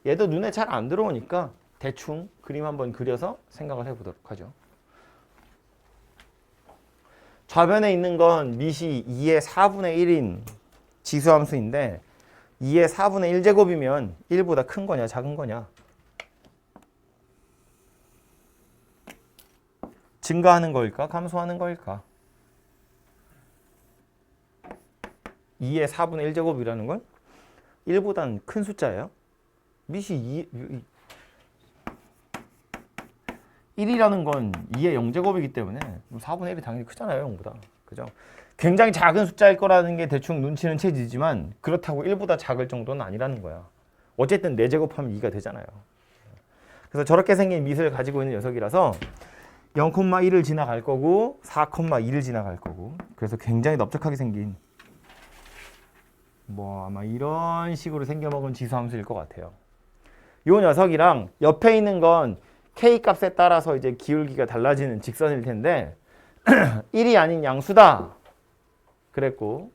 A: 얘도 눈에 잘 안 들어오니까 대충 그림 한번 그려서 생각을 해보도록 하죠. 좌변에 있는 건 밑이 2의 4분의 1인 지수함수인데 2의 4분의 1제곱이면 1보다 큰 거냐 작은 거냐? 증가하는 거일까? 감소하는 거일까? 2의 4분의 1제곱이라는 건 1보단 큰 숫자예요. 밑이 1이라는 건 2의 0제곱이기 때문에 4분의 1이 당연히 크잖아요. 0보다. 그죠? 굉장히 작은 숫자일 거라는 게 대충 눈치는 채지지만 그렇다고 1보다 작을 정도는 아니라는 거야. 어쨌든 4제곱하면 2가 되잖아요. 그래서 저렇게 생긴 밑을 가지고 있는 녀석이라서 0,1을 지나갈 거고 4,2를 지나갈 거고 그래서 굉장히 넓적하게 생긴 뭐 아마 이런 식으로 생겨먹은 지수함수일 것 같아요. 요 녀석이랑 옆에 있는 건 k 값에 따라서 이제 기울기가 달라지는 직선일 텐데 1이 아닌 양수다 그랬고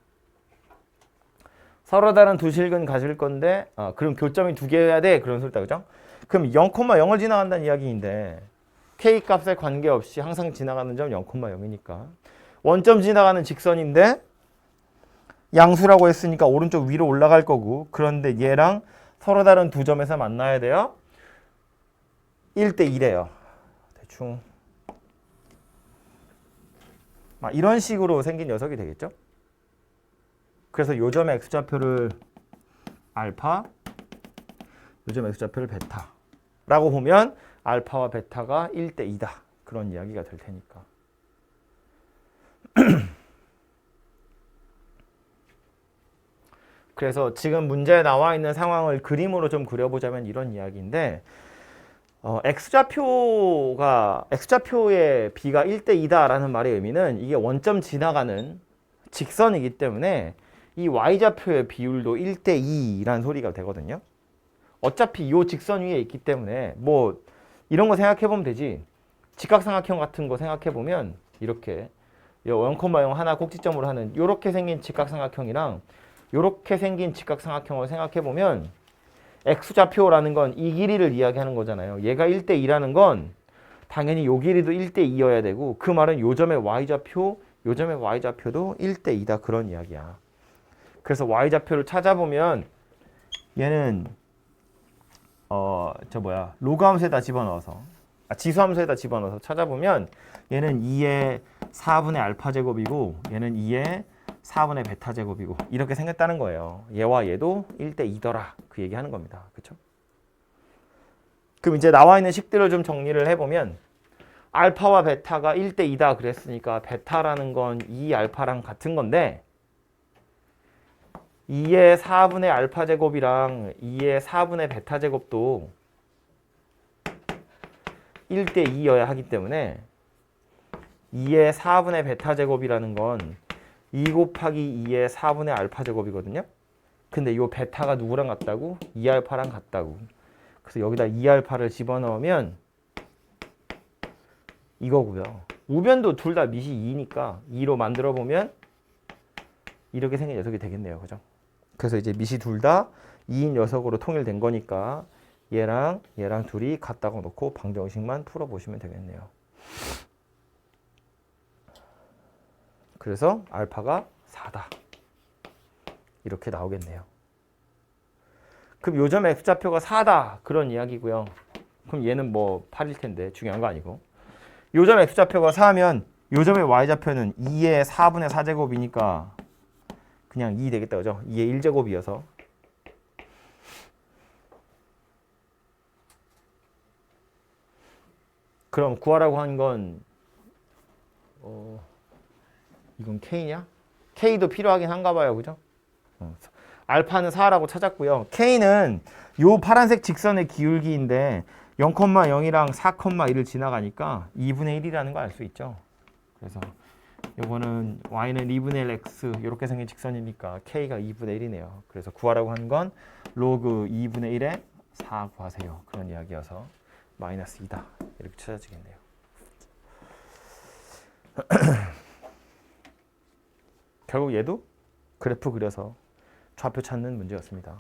A: 서로 다른 두 실근 가질 건데 그럼 교점이 두 개여야 돼 그런 소리다 그죠? 그럼 0,0을 지나간다는 이야기인데 k 값에 관계없이 항상 지나가는 점 0,0이니까 원점 지나가는 직선인데 양수라고 했으니까 오른쪽 위로 올라갈 거고 그런데 얘랑 서로 다른 두 점에서 만나야 돼요. 1대 2래요. 대충 이런 식으로 생긴 녀석이 되겠죠. 그래서 요점의 x좌표를 알파, 요점의 x좌표를 베타 라고 보면 알파와 베타가 1대 2다. 그런 이야기가 될 테니까. 그래서 지금 문제에 나와 있는 상황을 그림으로 좀 그려보자면 이런 이야기인데 x좌표의 b가 1대 2다라는 말의 의미는 이게 원점 지나가는 직선이기 때문에 이 y좌표의 비율도 1대 2라는 소리가 되거든요. 어차피 이 직선 위에 있기 때문에 뭐 이런 거 생각해보면 되지. 직각삼각형 같은 거 생각해보면 이렇게 0,0 하나 꼭지점으로 하는 이렇게 생긴 직각삼각형이랑 이렇게 생긴 직각삼각형을 생각해보면 x좌표라는 건 이 길이를 이야기하는 거잖아요. 얘가 1대 2라는 건 당연히 요 길이도 1대 2여야 되고 그 말은 요점의 y좌표도 1대 2다 그런 이야기야. 그래서 y좌표를 찾아보면 얘는 로그함수에다 집어넣어서 지수함수에다 집어넣어서 찾아보면 얘는 2의 4분의 알파 제곱이고 얘는 2의 4분의 베타 제곱이고 이렇게 생겼다는 거예요. 얘와 얘도 1대 2더라. 그 얘기하는 겁니다. 그렇죠? 그럼 이제 나와 있는 식들을 좀 정리를 해보면 알파와 베타가 1대 2다 그랬으니까 베타라는 건 2알파랑 같은 건데 2의 4분의 알파 제곱이랑 2의 4분의 베타 제곱도 1대 2여야 하기 때문에 2의 4분의 베타 제곱이라는 건 2 곱하기 2의 4분의 알파 제곱이거든요. 근데 이 베타가 누구랑 같다고? 2알파랑 같다고. 그래서 여기다 2알파를 집어넣으면 이거고요. 우변도 둘 다 미시 2니까 2로 만들어 보면 이렇게 생긴 녀석이 되겠네요. 그죠? 그래서 이제 미시 둘 다 2인 녀석으로 통일된 거니까 얘랑 둘이 같다고 놓고 방정식만 풀어 보시면 되겠네요. 그래서 알파가 4다. 이렇게 나오겠네요. 그럼 요점 X좌표가 4다. 그런 이야기고요. 그럼 얘는 뭐 8일 텐데 중요한 거 아니고. 요점 X좌표가 4면 요점의 Y좌표는 2의 4분의 4제곱이니까 그냥 2 되겠다. 그죠? 2의 1제곱이어서. 그럼 구하라고 한 건 이건 K냐? K도 필요하긴 한가 봐요. 그죠? 알파는 4라고 찾았고요. K는 요 파란색 직선의 기울기인데 0,0이랑 4,1을 지나가니까 2분의 1이라는 걸 알 수 있죠. 그래서 요거는 y는 2분의 1 x 이렇게 생긴 직선이니까 K가 2분의 1이네요. 그래서 구하라고 한 건 로그 2분의 1에 4 구하세요. 그런 이야기여서 마이너스 2다. 이렇게 찾아지겠네요. 결국 얘도 그래프 그려서 좌표 찾는 문제였습니다.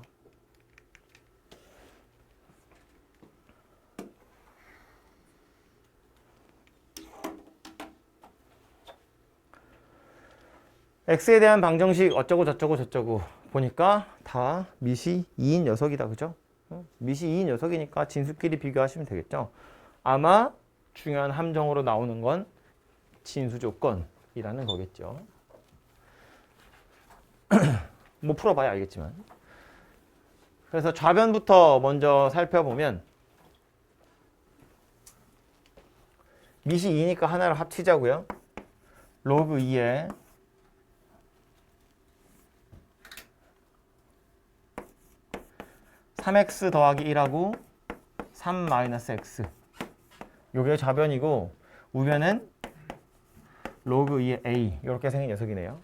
A: x에 대한 방정식 어쩌고 저쩌고 보니까 다 미시 2인 녀석이다. 그죠? 미시 2인 녀석이니까 진수끼리 비교하시면 되겠죠. 아마 중요한 함정으로 나오는 건 진수 조건이라는 거겠죠. 뭐 풀어봐야 알겠지만. 그래서 좌변부터 먼저 살펴보면 미시 2니까 하나를 합치자고요. 로그 2에 3x 더하기 1하고 3 마이너스 x. 요게 좌변이고 우변은 로그 2의 a. 이렇게 생긴 녀석이네요.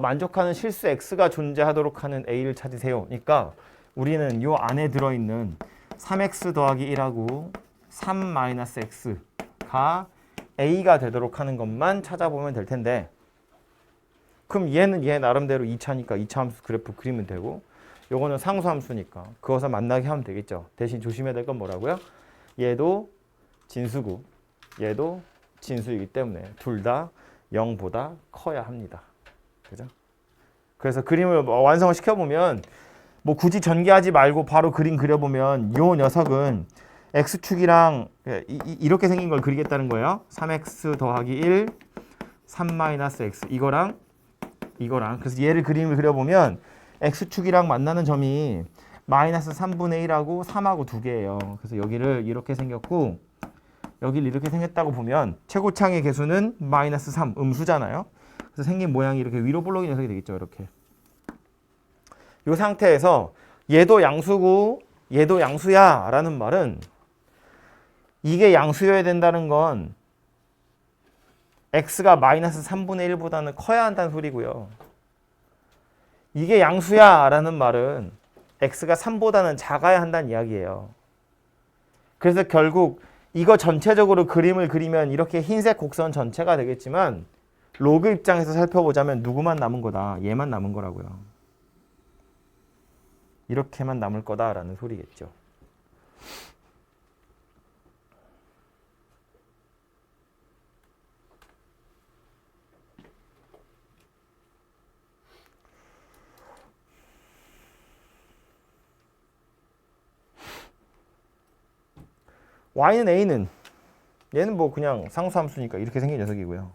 A: 만족하는 실수 x가 존재하도록 하는 a를 찾으세요. 그러니까 우리는 요 안에 들어있는 3x 더하기 1하고 3 마이너스 x가 a가 되도록 하는 것만 찾아보면 될 텐데 그럼 얘는 얘 나름대로 2차니까 2차 함수 그래프 그리면 되고 요거는 상수함수니까 그것을 만나게 하면 되겠죠. 대신 조심해야 될 건 뭐라고요? 얘도 진수고 얘도 진수이기 때문에 둘 다 0보다 커야 합니다. 그죠? 그래서 그림을 완성을 시켜보면 뭐 굳이 전개하지 말고 바로 그림 그려보면 요 녀석은 x축이랑 이렇게 생긴 걸 그리겠다는 거예요. 3x 더하기 1, 3 마이너스 x 이거랑 그래서 얘를 그림을 그려보면 x축이랑 만나는 점이 마이너스 3분의 1하고 3하고 두 개예요. 그래서 여기를 이렇게 생겼고 여기를 이렇게 생겼다고 보면 최고창의 개수는 마이너스 3 음수잖아요. 그래서 생긴 모양이 이렇게 위로 볼록이 녀석이 되겠죠. 이렇게 이 상태에서 얘도 양수고 얘도 양수야 라는 말은 이게 양수여야 된다는 건 x가 마이너스 3분의 1보다는 커야 한다는 소리고요. 이게 양수야 라는 말은 x가 3보다는 작아야 한다는 이야기예요. 그래서 결국 이거 전체적으로 그림을 그리면 이렇게 흰색 곡선 전체가 되겠지만 로그 입장에서 살펴보자면 누구만 남은 거다. 얘만 남은 거라고요. 이렇게만 남을 거다라는 소리겠죠. y는 a는 얘는 뭐 그냥 상수함수니까 이렇게 생긴 녀석이고요.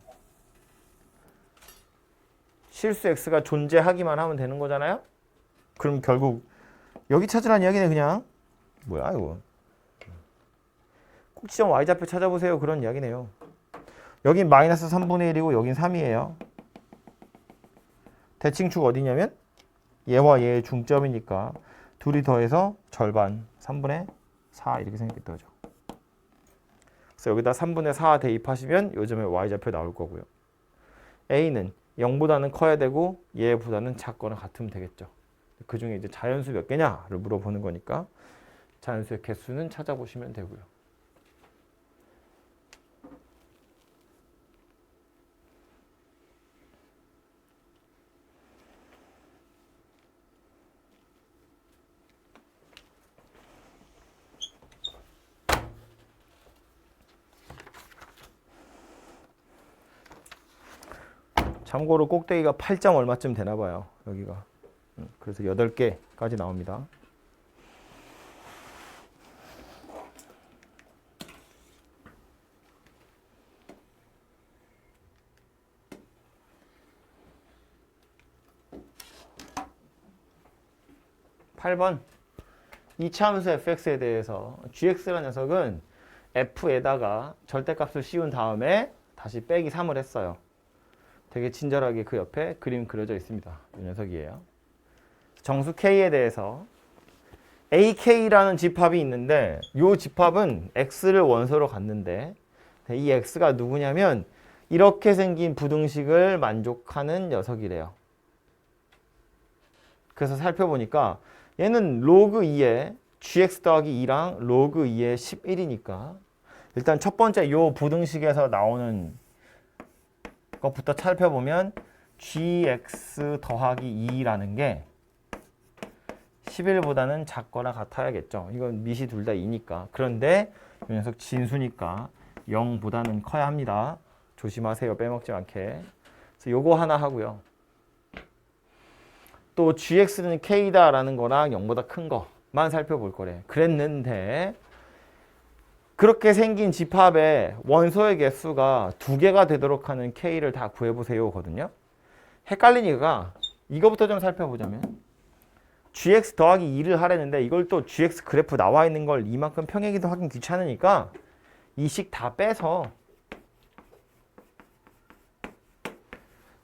A: 실수 x가 존재하기만 하면 되는 거잖아요. 그럼 결국 여기 찾으라는 이야기네. 그냥 뭐야 이거. 꼭지점 y좌표 찾아보세요. 그런 이야기네요. 여긴 마이너스 3분의 1이고 여긴 3이에요. 대칭축 어디냐면 얘와 얘의 중점이니까 둘이 더해서 절반 3분의 4 이렇게 생겼겠죠. 그래서 여기다 3분의 4 대입하시면 요즘에 y좌표 나올 거고요. a는 0보다는 커야 되고 얘보다는 작거나 같으면 되겠죠. 그 중에 이제 자연수 몇 개냐를 물어보는 거니까 자연수의 개수는 찾아보시면 되고요. 참고로 꼭대기가 8점 얼마쯤 되나 봐요. 여기가. 그래서 8개까지 나옵니다. (8번) 이차함수 fx에 대해서 gx라는 녀석은 f에다가 절대값을 씌운 다음에 다시 빼기 3을 했어요. 되게 친절하게 그 옆에 그림 그려져 있습니다. 이 녀석이에요. 정수 K에 대해서 AK라는 집합이 있는데 이 집합은 X를 원소로 갖는데 이 X가 누구냐면 이렇게 생긴 부등식을 만족하는 녀석이래요. 그래서 살펴보니까 얘는 로그 2에 gx 더하기 2랑 로그 2에 11이니까 일단 첫 번째 이 부등식에서 나오는 것부터 살펴보면 gx 더하기 2라는 게 11보다는 작거나 같아야겠죠. 이건 밑이 둘 다 2니까. 그런데 이 녀석 진수니까 0보다는 커야 합니다. 조심하세요. 빼먹지 않게. 그래서 요거 하나 하고요. 또 gx는 k다라는 거랑 0보다 큰 거만 살펴볼 거래. 그랬는데 그렇게 생긴 집합의 원소의 개수가 2개가 되도록 하는 K를 다 구해보세요 거든요. 헷갈리니까 이거부터 좀 살펴보자면 GX 더하기 2를 하려는데 이걸 또 GX 그래프 나와 있는 걸 이만큼 평행이도 하긴 귀찮으니까 이식 다 빼서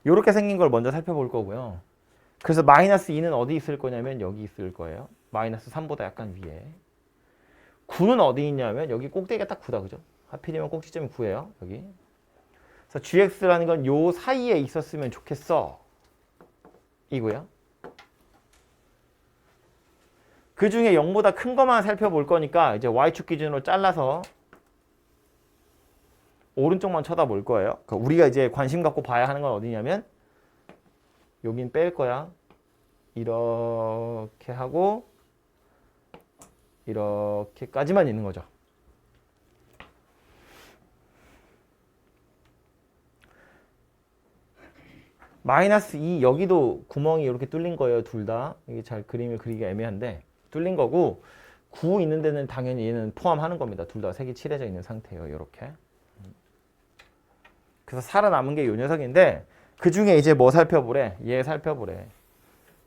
A: 이렇게 생긴 걸 먼저 살펴볼 거고요. 그래서 마이너스 2는 어디 있을 거냐면 여기 있을 거예요. 마이너스 3보다 약간 위에. 9는 어디 있냐면 여기 꼭대기가 딱 9다. 그죠? 하필이면 꼭지점이 9예요. 여기. 그래서 gx라는 건 요 사이에 있었으면 좋겠어. 이고요. 그 중에 0보다 큰 것만 살펴볼 거니까 이제 y축 기준으로 잘라서 오른쪽만 쳐다볼 거예요. 그러니까 우리가 이제 관심 갖고 봐야 하는 건 어디냐면 여긴 뺄 거야. 이렇게 하고 이렇게까지만 있는 거죠. 마이너스 2 여기도 구멍이 이렇게 뚫린 거예요. 둘 다. 이게 잘 그림을 그리기가 애매한데 뚫린 거고 9 있는 데는 당연히 얘는 포함하는 겁니다. 둘 다 색이 칠해져 있는 상태예요. 이렇게. 그래서 살아남은 게 이 녀석인데 그 중에 이제 뭐 살펴보래? 얘 살펴보래.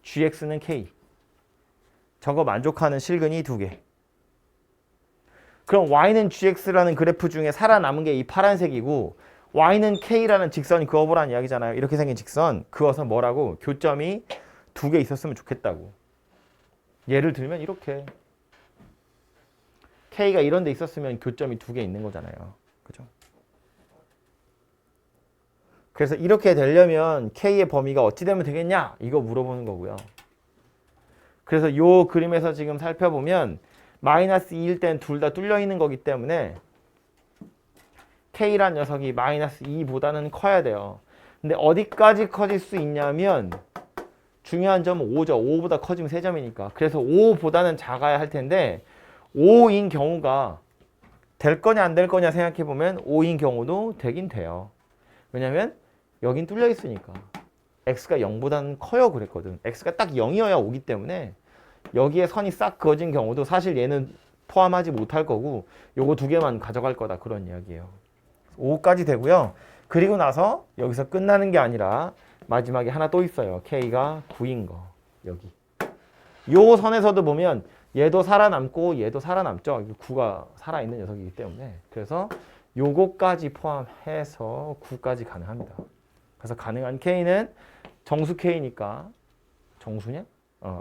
A: gx는 k. 저거 만족하는 실근이 2개. 그럼 y는 gx라는 그래프 중에 살아남은 게 이 파란색이고 y는 k라는 직선이 그어보라는 이야기잖아요. 이렇게 생긴 직선 그어서 뭐라고? 교점이 2개 있었으면 좋겠다고. 예를 들면 이렇게 k가 이런 데 있었으면 교점이 2개 있는 거잖아요. 그죠? 그래서 이렇게 되려면 k의 범위가 어찌 되면 되겠냐? 이거 물어보는 거고요. 그래서 이 그림에서 지금 살펴보면 마이너스 2일 땐 둘 다 뚫려 있는 거기 때문에 K란 녀석이 마이너스 2보다는 커야 돼요. 근데 어디까지 커질 수 있냐면 중요한 점은 5죠. 5보다 커지면 3점이니까. 그래서 5보다는 작아야 할 텐데 5인 경우가 될 거냐 안 될 거냐 생각해보면 5인 경우도 되긴 돼요. 왜냐면 여긴 뚫려 있으니까. X가 0보다는 커요 그랬거든. X가 딱 0이어야 오기 때문에 여기에 선이 싹 그어진 경우도 사실 얘는 포함하지 못할 거고 요거 2개만 가져갈 거다 그런 이야기예요. 5까지 되고요. 그리고 나서 여기서 끝나는 게 아니라 마지막에 하나 또 있어요. K가 9인 거. 여기. 요 선에서도 보면 얘도 살아남고 얘도 살아남죠. 9가 살아있는 녀석이기 때문에. 그래서 요거까지 포함해서 9까지 가능합니다. 그래서 가능한 K는 정수 K니까 정수냐?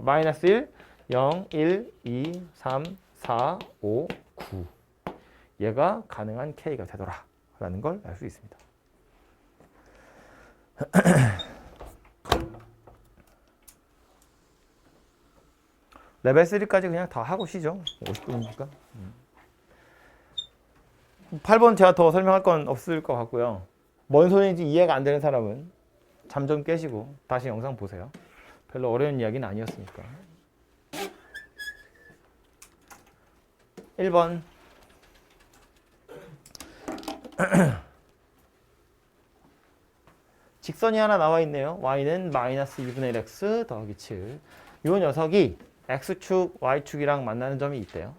A: 마이너스 1, 0, 1, 2, 3, 4, 5, 9. 얘가 가능한 K가 되더라 라는 걸 알 수 있습니다. 레벨 3까지 그냥 다 하고 쉬죠. 50분이니까. 8번 제가 더 설명할 건 없을 것 같고요. 뭔 소리인지 이해가 안 되는 사람은 잠 좀 깨시고 다시 영상 보세요. 별로 어려운 이야기는 아니었으니까. 1번 직선이 하나 나와 있네요. y는 마이너스 2분의 1x 더하기 7. 이 녀석이 x축, y축이랑 만나는 점이 있대요.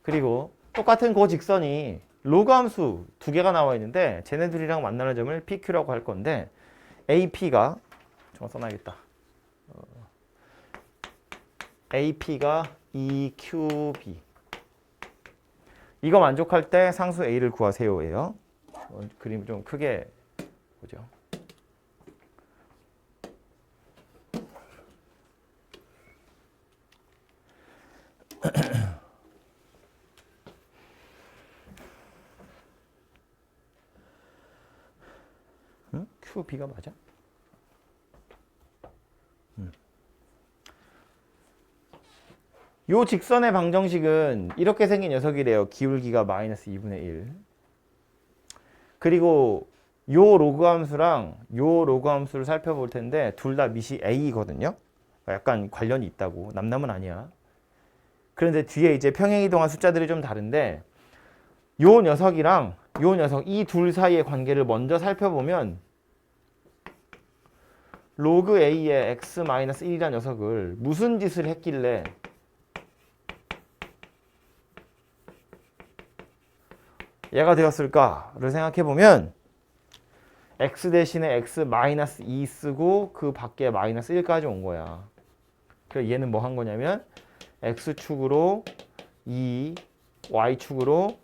A: 그리고 똑같은 그 직선이 로그 함수 두 개가 나와 있는데 쟤네들이랑 만나는 점을 PQ라고 할 건데 AP가 좀 써놔야겠다. AP가 EQB. 이거 만족할 때 상수 A를 구하세요예요. 그림 좀 크게 보죠. QB가 맞아? 요 직선의 방정식은 이렇게 생긴 녀석이래요. 기울기가 마이너스 2분의 1. 그리고 요 로그 함수랑 요 로그 함수를 살펴볼 텐데 둘 다 밑이 A거든요. 약간 관련이 있다고. 남남은 아니야. 그런데 뒤에 이제 평행이동한 숫자들이 좀 다른데 요 녀석이랑 요 녀석 이 둘 사이의 관계를 먼저 살펴보면 로그 A의 x-1이라는 녀석을 무슨 짓을 했길래 얘가 되었을까를 생각해보면 x 대신에 x-2 쓰고 그 밖에 마이너스 1까지 온 거야. 그래서 얘는 뭐 한 거냐면 x축으로 2, y축으로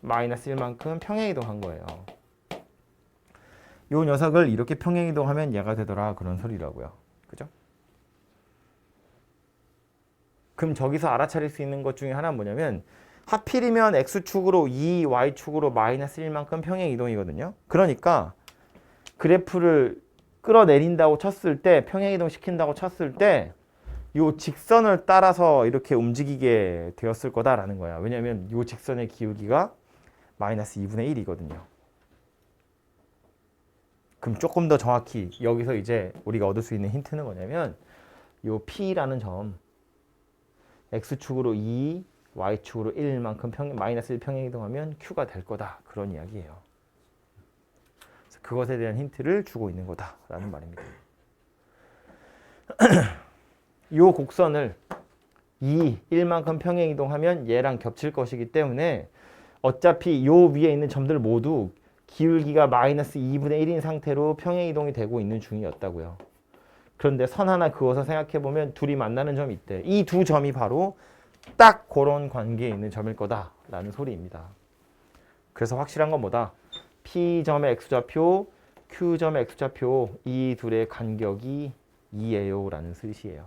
A: 마이너스 1만큼 평행이동한 거예요. 요 녀석을 이렇게 평행이동하면 얘가 되더라 그런 소리라고요. 그죠? 그럼 저기서 알아차릴 수 있는 것 중에 하나는 뭐냐면 하필이면 x축으로 2, y축으로 마이너스 1만큼 평행이동이거든요. 그러니까 그래프를 끌어내린다고 쳤을 때 평행이동 시킨다고 쳤을 때 요 직선을 따라서 이렇게 움직이게 되었을 거다라는 거야. 왜냐하면 요 직선의 기울기가 마이너스 2분의 1이거든요. 그럼 조금 더 정확히 여기서 이제 우리가 얻을 수 있는 힌트는 뭐냐면 요 P라는 점 X축으로 2, Y축으로 1만큼 마이너스 1 평행이동하면 Q가 될 거다. 그런 이야기예요. 그래서 그것에 대한 힌트를 주고 있는 거다라는 말입니다. 요 곡선을 2, 1만큼 평행이동하면 얘랑 겹칠 것이기 때문에 어차피 요 위에 있는 점들 모두 기울기가 마이너스 2분의 1인 상태로 평행이동이 되고 있는 중이었다고요. 그런데 선 하나 그어서 생각해보면 둘이 만나는 점이 있대. 이 두 점이 바로 딱 그런 관계에 있는 점일 거다라는 소리입니다. 그래서 확실한 건 뭐다? P점의 X좌표, Q점의 X좌표 이 둘의 간격이 2예요 라는 뜻이에요.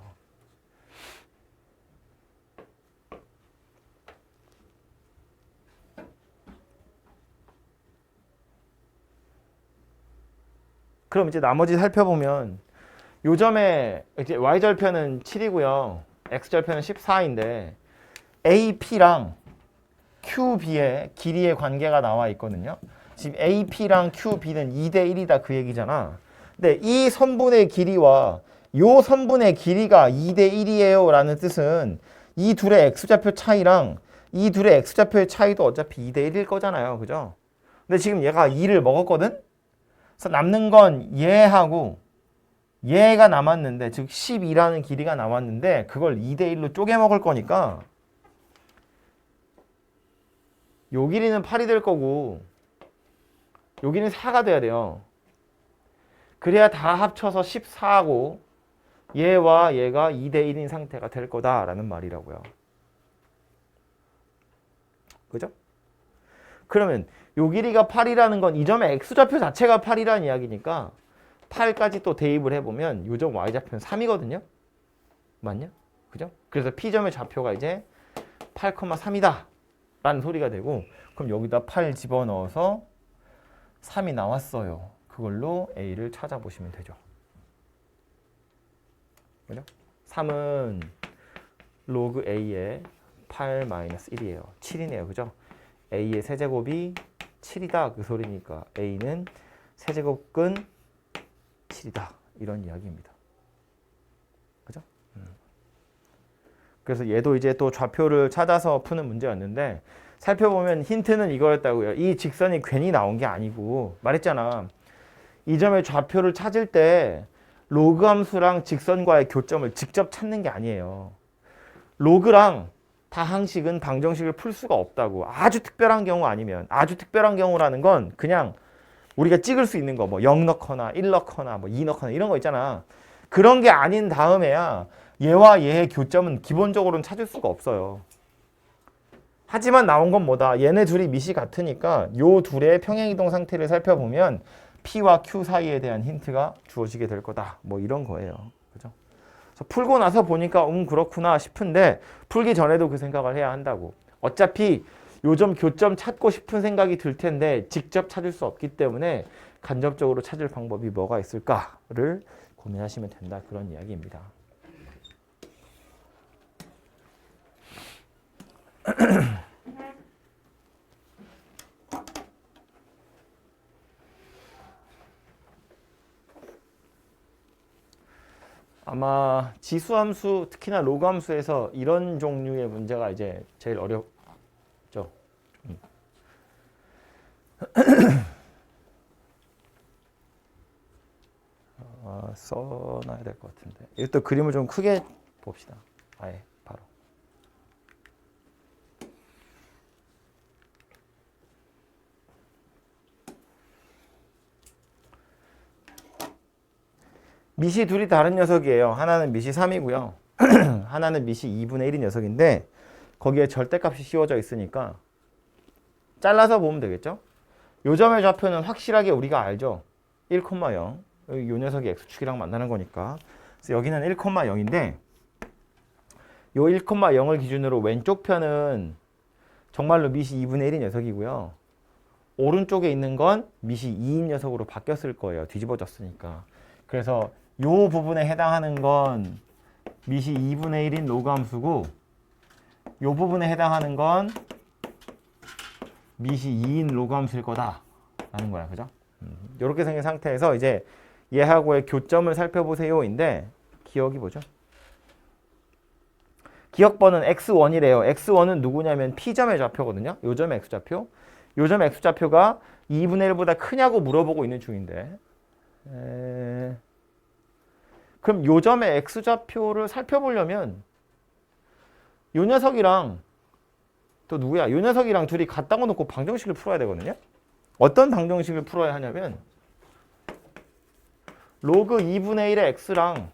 A: 그럼 이제 나머지 살펴보면 요점에 이제 y절편은 7이고요. x절편은 14인데 AP랑 QB의 길이의 관계가 나와 있거든요. 지금 AP랑 QB는 2대 1이다 그 얘기잖아. 근데 이 선분의 길이와 요 선분의 길이가 2대 1이에요 라는 뜻은 이 둘의 x좌표 차이랑 이 둘의 x좌표의 차이도 어차피 2대 1일 거잖아요. 그죠? 근데 지금 얘가 2를 먹었거든? 그래서 남는 건 얘하고 얘가 남았는데 즉 12라는 길이가 남았는데 그걸 2대 1로 쪼개 먹을 거니까 요 길이는 8이 될 거고 요 길이는 4가 돼야 돼요. 그래야 다 합쳐서 14하고 얘와 얘가 2대 1인 상태가 될 거다라는 말이라고요. 그죠? 그러면 요 길이가 8이라는 건 이 점의 x좌표 자체가 8이라는 이야기니까 8까지 또 대입을 해보면 요 점 y좌표는 3이거든요. 맞냐? 그죠? 그래서 P점의 좌표가 이제 8,3이다 라는 소리가 되고, 그럼 여기다 8 집어넣어서 3이 나왔어요. 그걸로 A를 찾아보시면 되죠. 그죠? 3은 로그 A의 8-1이에요. 7이네요. 그죠? A의 세제곱이 7이다. 그 소리니까 A는 세제곱근 7이다. 이런 이야기입니다. 그죠? 그래서 얘도 이제 또 좌표를 찾아서 푸는 문제였는데, 살펴보면 힌트는 이거였다고요. 이 직선이 괜히 나온 게 아니고, 말했잖아. 이 점의 좌표를 찾을 때 로그 함수랑 직선과의 교점을 직접 찾는 게 아니에요. 로그랑 다항식은 방정식을 풀 수가 없다고. 아주 특별한 경우 아니면. 아주 특별한 경우라는 건 그냥 우리가 찍을 수 있는 거, 뭐 0 넣거나 1 넣거나 뭐 2 넣거나 이런 거 있잖아. 그런 게 아닌 다음에야 얘와 얘의 교점은 기본적으로는 찾을 수가 없어요. 하지만 나온 건 뭐다? 얘네 둘이 밑이 같으니까 요 둘의 평행이동 상태를 살펴보면 P와 Q 사이에 대한 힌트가 주어지게 될 거다. 뭐 이런 거예요. 그죠? 그래서 풀고 나서 보니까 그렇구나 싶은데, 풀기 전에도 그 생각을 해야 한다고. 어차피 요점 교점 찾고 싶은 생각이 들 텐데 직접 찾을 수 없기 때문에 간접적으로 찾을 방법이 뭐가 있을까를 고민하시면 된다. 그런 이야기입니다. 아마 지수함수, 특히나 로그함수에서 이런 종류의 문제가 이제 제일 어렵죠. 써놔야 될 것 같은데. 이것도 그림을 좀 크게 봅시다. 아예 바로. 밑이 둘이 다른 녀석이에요. 하나는 밑이 3이고요. 하나는 밑이 2분의 1인 녀석인데 거기에 절대값이 씌워져 있으니까 잘라서 보면 되겠죠? 요 점의 좌표는 확실하게 우리가 알죠? 1,0. 요 녀석이 x축이랑 만나는 거니까. 그래서 여기는 1,0인데 요 1,0을 기준으로 왼쪽 편은 정말로 밑이 2분의 1인 녀석이고요. 오른쪽에 있는 건 밑이 2인 녀석으로 바뀌었을 거예요. 뒤집어졌으니까. 그래서 요 부분에 해당하는 건 밑이 2분의 1인 로그 함수고, 요 부분에 해당하는 건 밑이 2인 로그 함수일 거다 라는 거야. 그죠? 이렇게 생긴 상태에서 이제 얘하고의 교점을 살펴보세요인데, 기억이 뭐죠? 기억번은 x1이래요. x1은 누구냐면 P점의 좌표거든요. 요 점의 x좌표. 요 점의 x좌표가 2분의 1보다 크냐고 물어보고 있는 중인데, 그럼 요 점의 x좌표를 살펴보려면 요 녀석이랑 또 누구야? 요 녀석이랑 둘이 갖다가 놓고 방정식을 풀어야 되거든요. 어떤 방정식을 풀어야 하냐면 로그 2분의 1의 x랑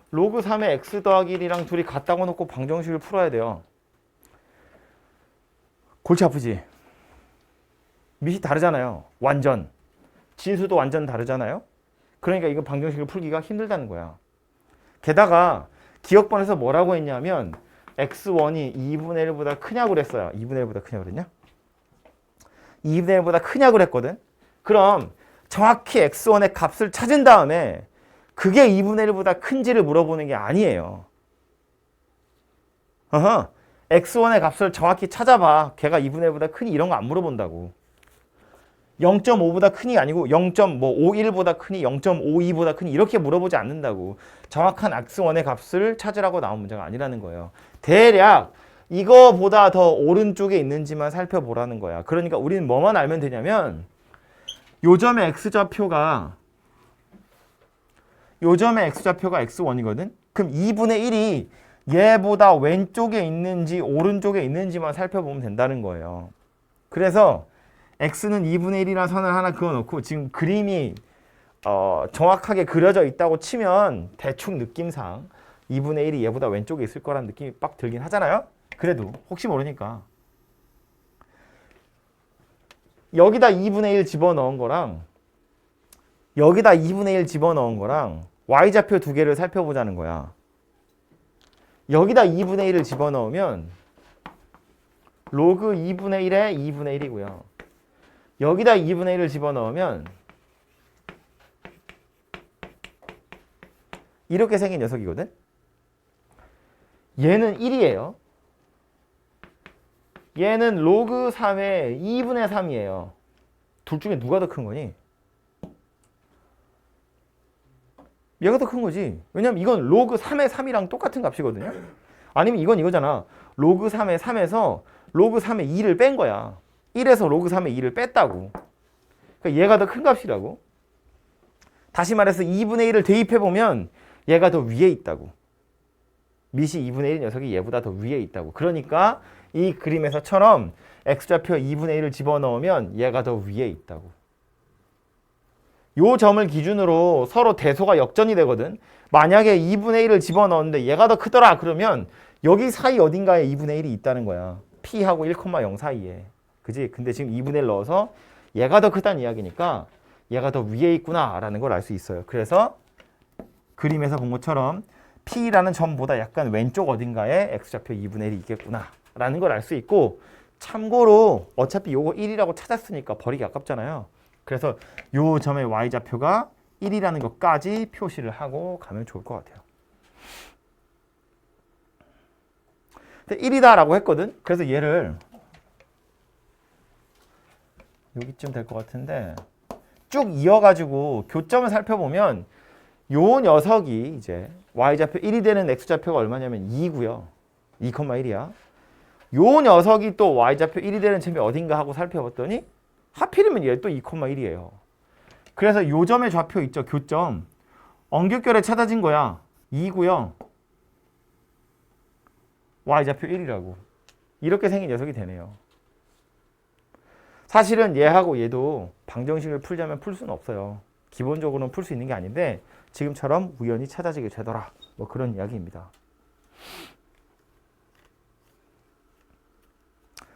A: 로그 3의 x 더하기 1이랑 둘이 갖다가 놓고 방정식을 풀어야 돼요. 골치 아프지? 밑이 다르잖아요. 완전. 진수도 완전 다르잖아요. 그러니까 이거 방정식을 풀기가 힘들다는 거야. 게다가 기억번에서 뭐라고 했냐면 x1이 2분의 1보다 크냐고 그랬어요. 2분의 1보다 크냐고 그랬냐? 2분의 1보다 크냐고 그랬거든. 그럼 정확히 x1의 값을 찾은 다음에 그게 2분의 1보다 큰지를 물어보는 게 아니에요. x1의 값을 정확히 찾아봐. 걔가 2분의 1보다 크니 이런 거 안 물어본다고. 0.5보다 크니 아니고 0.51보다 크니 0.52보다 크니 이렇게 물어보지 않는다고. 정확한 x1의 값을 찾으라고 나온 문제가 아니라는 거예요. 대략 이거보다 더 오른쪽에 있는지만 살펴보라는 거야. 그러니까 우리는 뭐만 알면 되냐면 요 점의 x좌표가 x1이거든. 그럼 2분의 1이 얘보다 왼쪽에 있는지 오른쪽에 있는지만 살펴보면 된다는 거예요. 그래서 x는 2분의 1이라는 선을 하나 그어놓고 지금 그림이 정확하게 그려져 있다고 치면 대충 느낌상 2분의 1이 얘보다 왼쪽에 있을 거라는 느낌이 빡 들긴 하잖아요. 그래도 혹시 모르니까 여기다 2분의 1 집어넣은 거랑 여기다 2분의 1 집어넣은 거랑 y좌표 두 개를 살펴보자는 거야. 여기다 2분의 1을 집어넣으면 로그 2분의 1에 2분의 1이고요. 여기다 2분의 1을 집어넣으면 이렇게 생긴 녀석이거든. 얘는 1이에요. 얘는 로그 3의 2분의 3이에요. 둘 중에 누가 더 큰 거니? 얘가 더 큰 거지. 왜냐면 이건 로그 3의 3이랑 똑같은 값이거든요. 아니면 이건 이거잖아. 로그 3의 3에서 로그 3의 2를 뺀 거야. 1에서 로그 3의 2를 뺐다고. 그러니까 얘가 더 큰 값이라고. 다시 말해서 2분의 1을 대입해보면 얘가 더 위에 있다고. 밑이 2분의 1 녀석이 얘보다 더 위에 있다고. 그러니까 이 그림에서처럼 x좌표 2분의 1을 집어넣으면 얘가 더 위에 있다고. 요 점을 기준으로 서로 대소가 역전이 되거든. 만약에 2분의 1을 집어넣었는데 얘가 더 크더라 그러면 여기 사이 어딘가에 2분의 1이 있다는 거야. p하고 1,0 사이에. 그지? 근데 지금 2분의 1 넣어서 얘가 더 크다는 이야기니까 얘가 더 위에 있구나 라는 걸 알 수 있어요. 그래서 그림에서 본 것처럼 p라는 점보다 약간 왼쪽 어딘가에 x좌표 2분의 1이 있겠구나 라는 걸 알 수 있고, 참고로 어차피 요거 1이라고 찾았으니까 버리기 아깝잖아요. 그래서 요 점의 y좌표가 1이라는 것까지 표시를 하고 가면 좋을 것 같아요. 근데 1이다 라고 했거든. 그래서 얘를 여기쯤 될 것 같은데 쭉 이어가지고 교점을 살펴보면 요 녀석이 이제 y좌표 1이 되는 x좌표가 얼마냐면 2고요. 2,1이야. 요 녀석이 또 y좌표 1이 되는 점이 어딘가 하고 살펴봤더니 하필이면 얘 또 2,1이에요. 그래서 요 점의 좌표 있죠. 교점. 엄격결에 찾아진 거야. 2고요. y좌표 1이라고. 이렇게 생긴 녀석이 되네요. 사실은 얘하고 얘도 방정식을 풀자면 풀 수는 없어요. 기본적으로는 풀 수 있는 게 아닌데 지금처럼 우연히 찾아지게 되더라. 뭐 그런 이야기입니다.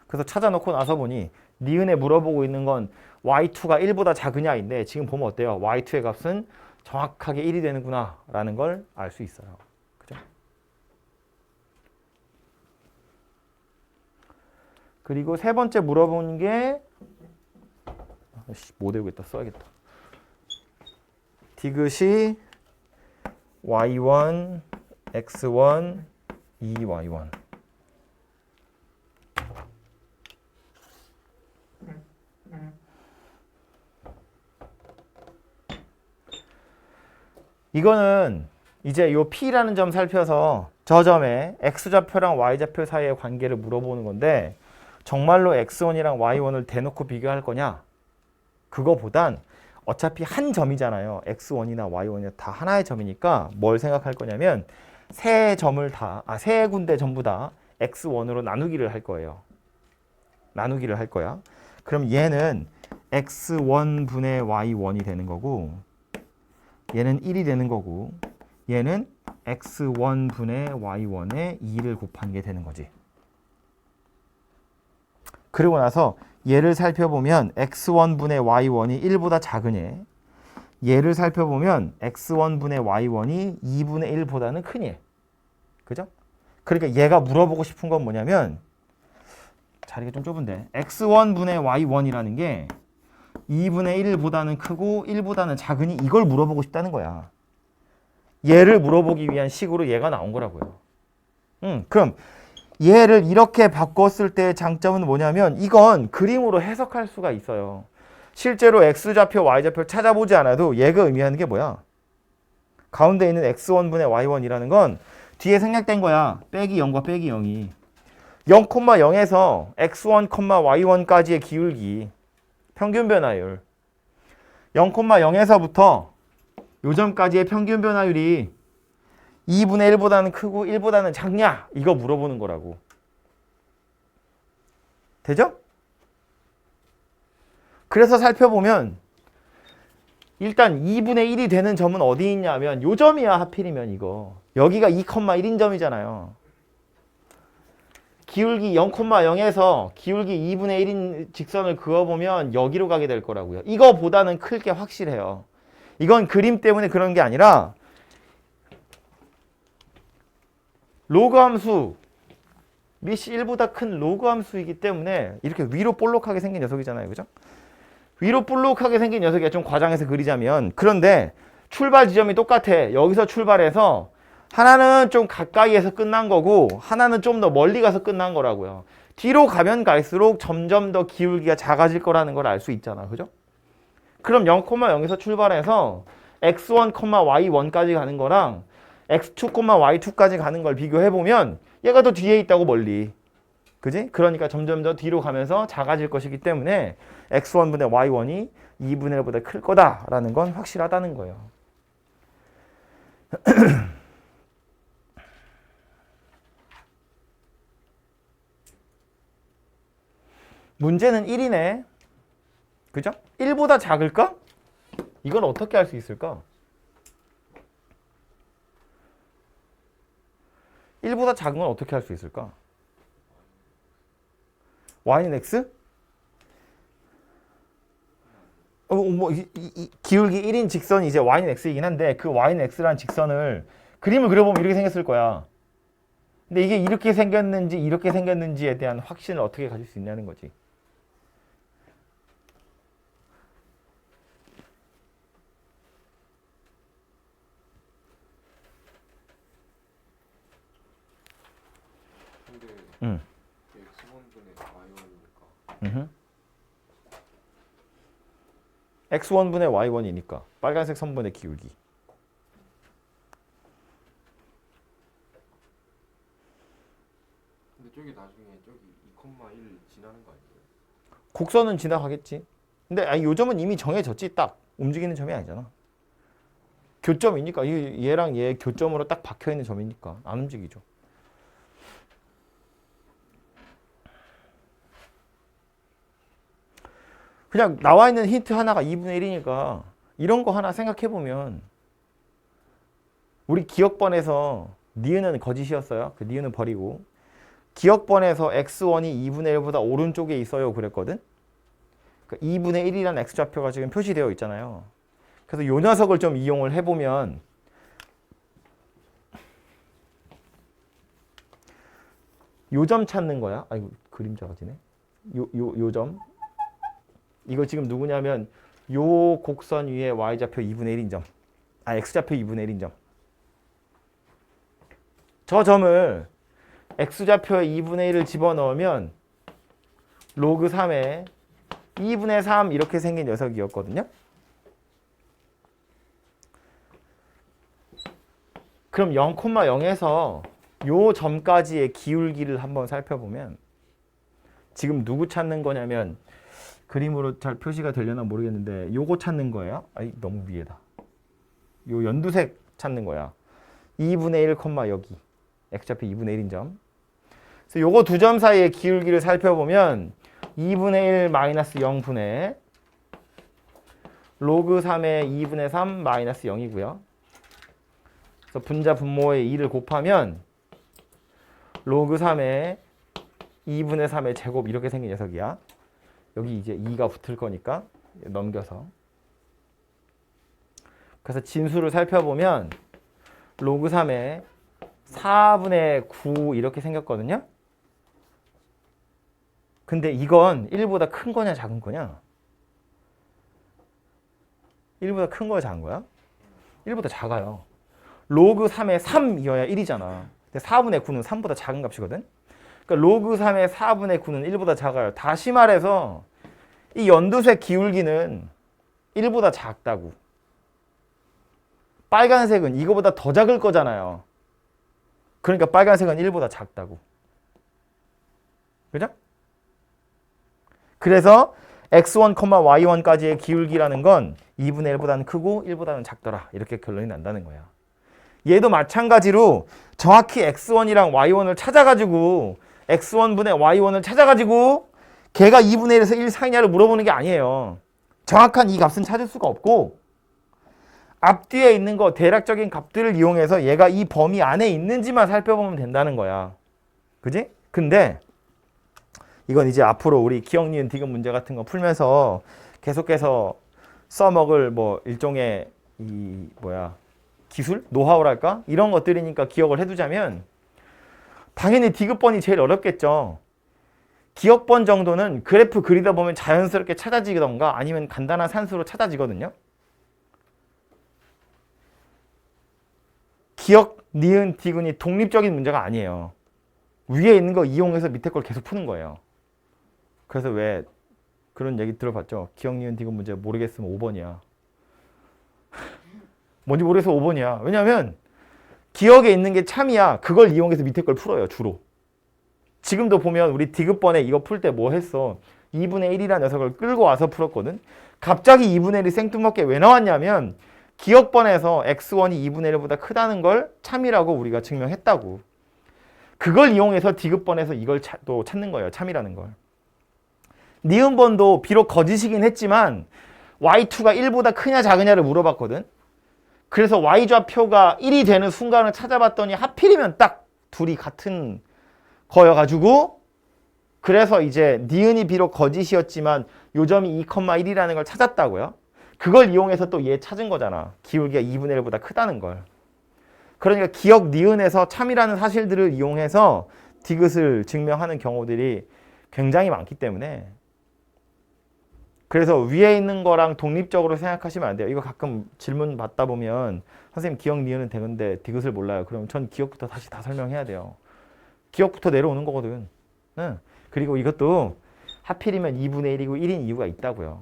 A: 그래서 찾아놓고 나서 보니 니은에 물어보고 있는 건 y2가 1보다 작으냐인데 지금 보면 어때요? y2의 값은 정확하게 1이 되는구나 라는 걸 알 수 있어요. 그죠? 그리고 세 번째 물어본 게 못 외우겠다. 써야겠다. 디귿이 y1, x1, 2y1. 이거는 이제 요 P라는 점 살펴서 저 점에 X좌표랑 Y좌표 사이의 관계를 물어보는 건데 정말로 X1이랑 Y1을 대놓고 비교할 거냐? 그거보단 어차피 한 점이잖아요. X1이나 Y1이 다 하나의 점이니까 뭘 생각할 거냐면 세 군데 전부 다 X1으로 나누기를 할 거예요. 나누기를 할 거야. 그럼 얘는 X1분의 Y1이 되는 거고 얘는 1이 되는 거고 얘는 x1분의 y1에 2를 곱한 게 되는 거지. 그리고 나서 얘를 살펴보면 x1분의 y1이 1보다 작은 얘, 얘를 살펴보면 x1분의 y1이 2분의 1보다는 큰 얘. 그죠? 그러니까 얘가 물어보고 싶은 건 뭐냐면 자리가 좀 좁은데 x1분의 y1이라는 게 2분의 1보다는 크고 1보다는 작으니 이걸 물어보고 싶다는 거야. 얘를 물어보기 위한 식으로 얘가 나온 거라고요. 그럼 얘를 이렇게 바꿨을 때의 장점은 뭐냐면 이건 그림으로 해석할 수가 있어요. 실제로 x좌표, y좌표를 찾아보지 않아도 얘가 의미하는 게 뭐야? 가운데 있는 x1분의 y1이라는 건 뒤에 생략된 거야. 빼기 0과 빼기 0이. 0,0에서 x1, y1까지의 기울기. 평균 변화율 0,0에서부터 요 점까지의 평균 변화율이 2분의 1보다는 크고 1보다는 작냐? 이거 물어보는 거라고. 되죠? 그래서 살펴보면 일단 2분의 1이 되는 점은 어디 있냐면 요 점이야. 하필이면 이거. 여기가 2,1인 점이잖아요. 기울기 0,0에서 기울기 2분의 1인 직선을 그어보면 여기로 가게 될 거라고요. 이거보다는 클 게 확실해요. 이건 그림 때문에 그런 게 아니라 로그 함수 밑이 1보다 큰 로그 함수이기 때문에 이렇게 위로 볼록하게 생긴 녀석이잖아요. 그죠? 위로 볼록하게 생긴 녀석이 좀 과장해서 그리자면, 그런데 출발 지점이 똑같아. 여기서 출발해서 하나는 좀 가까이에서 끝난 거고 하나는 좀 더 멀리 가서 끝난 거라고요. 뒤로 가면 갈수록 점점 더 기울기가 작아질 거라는 걸 알 수 있잖아. 그죠? 그럼 0,0에서 출발해서 x1, y1까지 가는 거랑 x2, y2까지 가는 걸 비교해보면 얘가 더 뒤에 있다고 멀리. 그지? 그러니까 점점 더 뒤로 가면서 작아질 것이기 때문에 x1분의 y1이 2분의 1보다 클 거다라는 건 확실하다는 거예요. 문제는 1이네. 그죠? 1보다 작을까? 이건 어떻게 할 수 있을까? 1보다 작은 건 어떻게 할 수 있을까? y는 x? 기울기 1인 직선이 이제 y는 x이긴 한데 그 y는 x라는 직선을 그림을 그려보면 이렇게 생겼을 거야. 근데 이게 이렇게 생겼는지 이렇게 생겼는지에 대한 확신을 어떻게 가질 수 있냐는 거지.
B: 근데 x1분의 y1이니까
A: x1분의 y1이니까 빨간색 선분의 기울기.
B: 근데 저기 나중에 저기 2,1 지나는 거 아니에요?
A: 곡선은 지나가겠지. 근데 아니, 요 점은 이미 정해졌지. 딱 움직이는 점이 아니잖아. 교점이니까 얘랑 얘 교점으로 딱 박혀있는 점이니까 안 움직이죠. 그냥 나와 있는 힌트 하나가 2분의 1이니까 이런 거 하나 생각해보면, 우리 기억번에서 니은은 거짓이었어요. 그 니은은 버리고 기억번에서 x1이 2분의 1보다 오른쪽에 있어요 그랬거든. 그러니까 2분의 1이라는 x좌표가 지금 표시되어 있잖아요. 그래서 요 녀석을 좀 이용을 해보면 요 점 찾는 거야. 아이고 그림자가 지네. 요 점. 이거 지금 누구냐면 요 곡선 위에 y좌표 2분의 1인 점. x좌표 2분의 1인 점. 저 점을 x좌표에 2분의 1을 집어넣으면 로그 3에 2분의 3 이렇게 생긴 녀석이었거든요. 그럼 0,0에서 요 점까지의 기울기를 한번 살펴보면 지금 누구 찾는 거냐면, 그림으로 잘 표시가 되려나 모르겠는데 요거 찾는 거예요. 아이 너무 위에다. 요 연두색 찾는 거야. 2분의 1, 여기 x좌표 2분의 1인 점. 그래서 요거 두 점 사이의 기울기를 살펴보면 2분의 1 마이너스 0분의 로그 3의 2분의 3 마이너스 0이고요. 그래서 분자 분모의 2를 곱하면 로그 3의 2분의 3의 제곱 이렇게 생긴 녀석이야. 여기 이제 2가 붙을 거니까 넘겨서. 그래서 진수를 살펴보면 로그 3의 4분의 9 이렇게 생겼거든요. 근데 이건 1보다 큰 거냐 작은 거냐? 1보다 큰 거야 작은 거야? 1보다 작아요. 로그 3의 3이어야 1이잖아. 근데 4분의 9는 3보다 작은 값이거든. 그러니까 로그 3의 4분의 9는 1보다 작아요. 다시 말해서 이 연두색 기울기는 1보다 작다고. 빨간색은 이거보다 더 작을 거잖아요. 그러니까 빨간색은 1보다 작다고. 그죠? 그래서 x1, y1까지의 기울기라는 건 2분의 1보다는 크고 1보다는 작더라. 이렇게 결론이 난다는 거야. 얘도 마찬가지로 정확히 x1이랑 y1을 찾아가지고 x1분의 y1을 찾아가지고 걔가 2분의 1에서 1 사이냐를 물어보는 게 아니에요. 정확한 이 값은 찾을 수가 없고 앞뒤에 있는 거 대략적인 값들을 이용해서 얘가 이 범위 안에 있는지만 살펴보면 된다는 거야. 그지? 근데 이건 이제 앞으로 우리 기억, 니은, 디귿 문제 같은 거 풀면서 계속해서 써먹을 뭐 일종의 기술? 노하우랄까? 이런 것들이니까 기억을 해두자면 당연히 디귿번이 제일 어렵겠죠. 기억번 정도는 그래프 그리다 보면 자연스럽게 찾아지던가 아니면 간단한 산수로 찾아지거든요. 기억, 니은, 디귿이 독립적인 문제가 아니에요. 위에 있는 거 이용해서 밑에 걸 계속 푸는 거예요. 그래서 왜 그런 얘기 들어봤죠? 기억, 니은, 디귿 문제 모르겠으면 5번이야. 뭔지 모르겠어 5번이야. 왜냐하면 기억에 있는 게 참이야. 그걸 이용해서 밑에 걸 풀어요. 주로. 지금도 보면 우리 디귿번에 이거 풀 때 뭐 했어? 2분의 1이라는 녀석을 끌고 와서 풀었거든. 갑자기 2분의 1이 생뚱맞게 왜 나왔냐면 기억번에서 x1이 2분의 1보다 크다는 걸 참이라고 우리가 증명했다고. 그걸 이용해서 디귿번에서 이걸 또 찾는 거예요. 참이라는 걸. 니은번도 비록 거짓이긴 했지만 y2가 1보다 크냐 작으냐를 물어봤거든. 그래서 y좌표가 1이 되는 순간을 찾아봤더니 하필이면 딱 둘이 같은 거여가지고 그래서 이제 니은이 비록 거짓이었지만 요점이 2,1이라는 걸 찾았다고요. 그걸 이용해서 또 얘 찾은 거잖아. 기울기가 2분의 1보다 크다는 걸. 그러니까 기억 니은에서 참이라는 사실들을 이용해서 디귿을 증명하는 경우들이 굉장히 많기 때문에 그래서 위에 있는 거랑 독립적으로 생각하시면 안 돼요. 이거 가끔 질문 받다 보면 선생님 기억 니은은 되는데 디귿을 몰라요. 그럼 전 기억부터 다시 다 설명해야 돼요. 기억부터 내려오는 거거든. 응. 그리고 이것도 하필이면 2분의 1이고 1인 이유가 있다고요.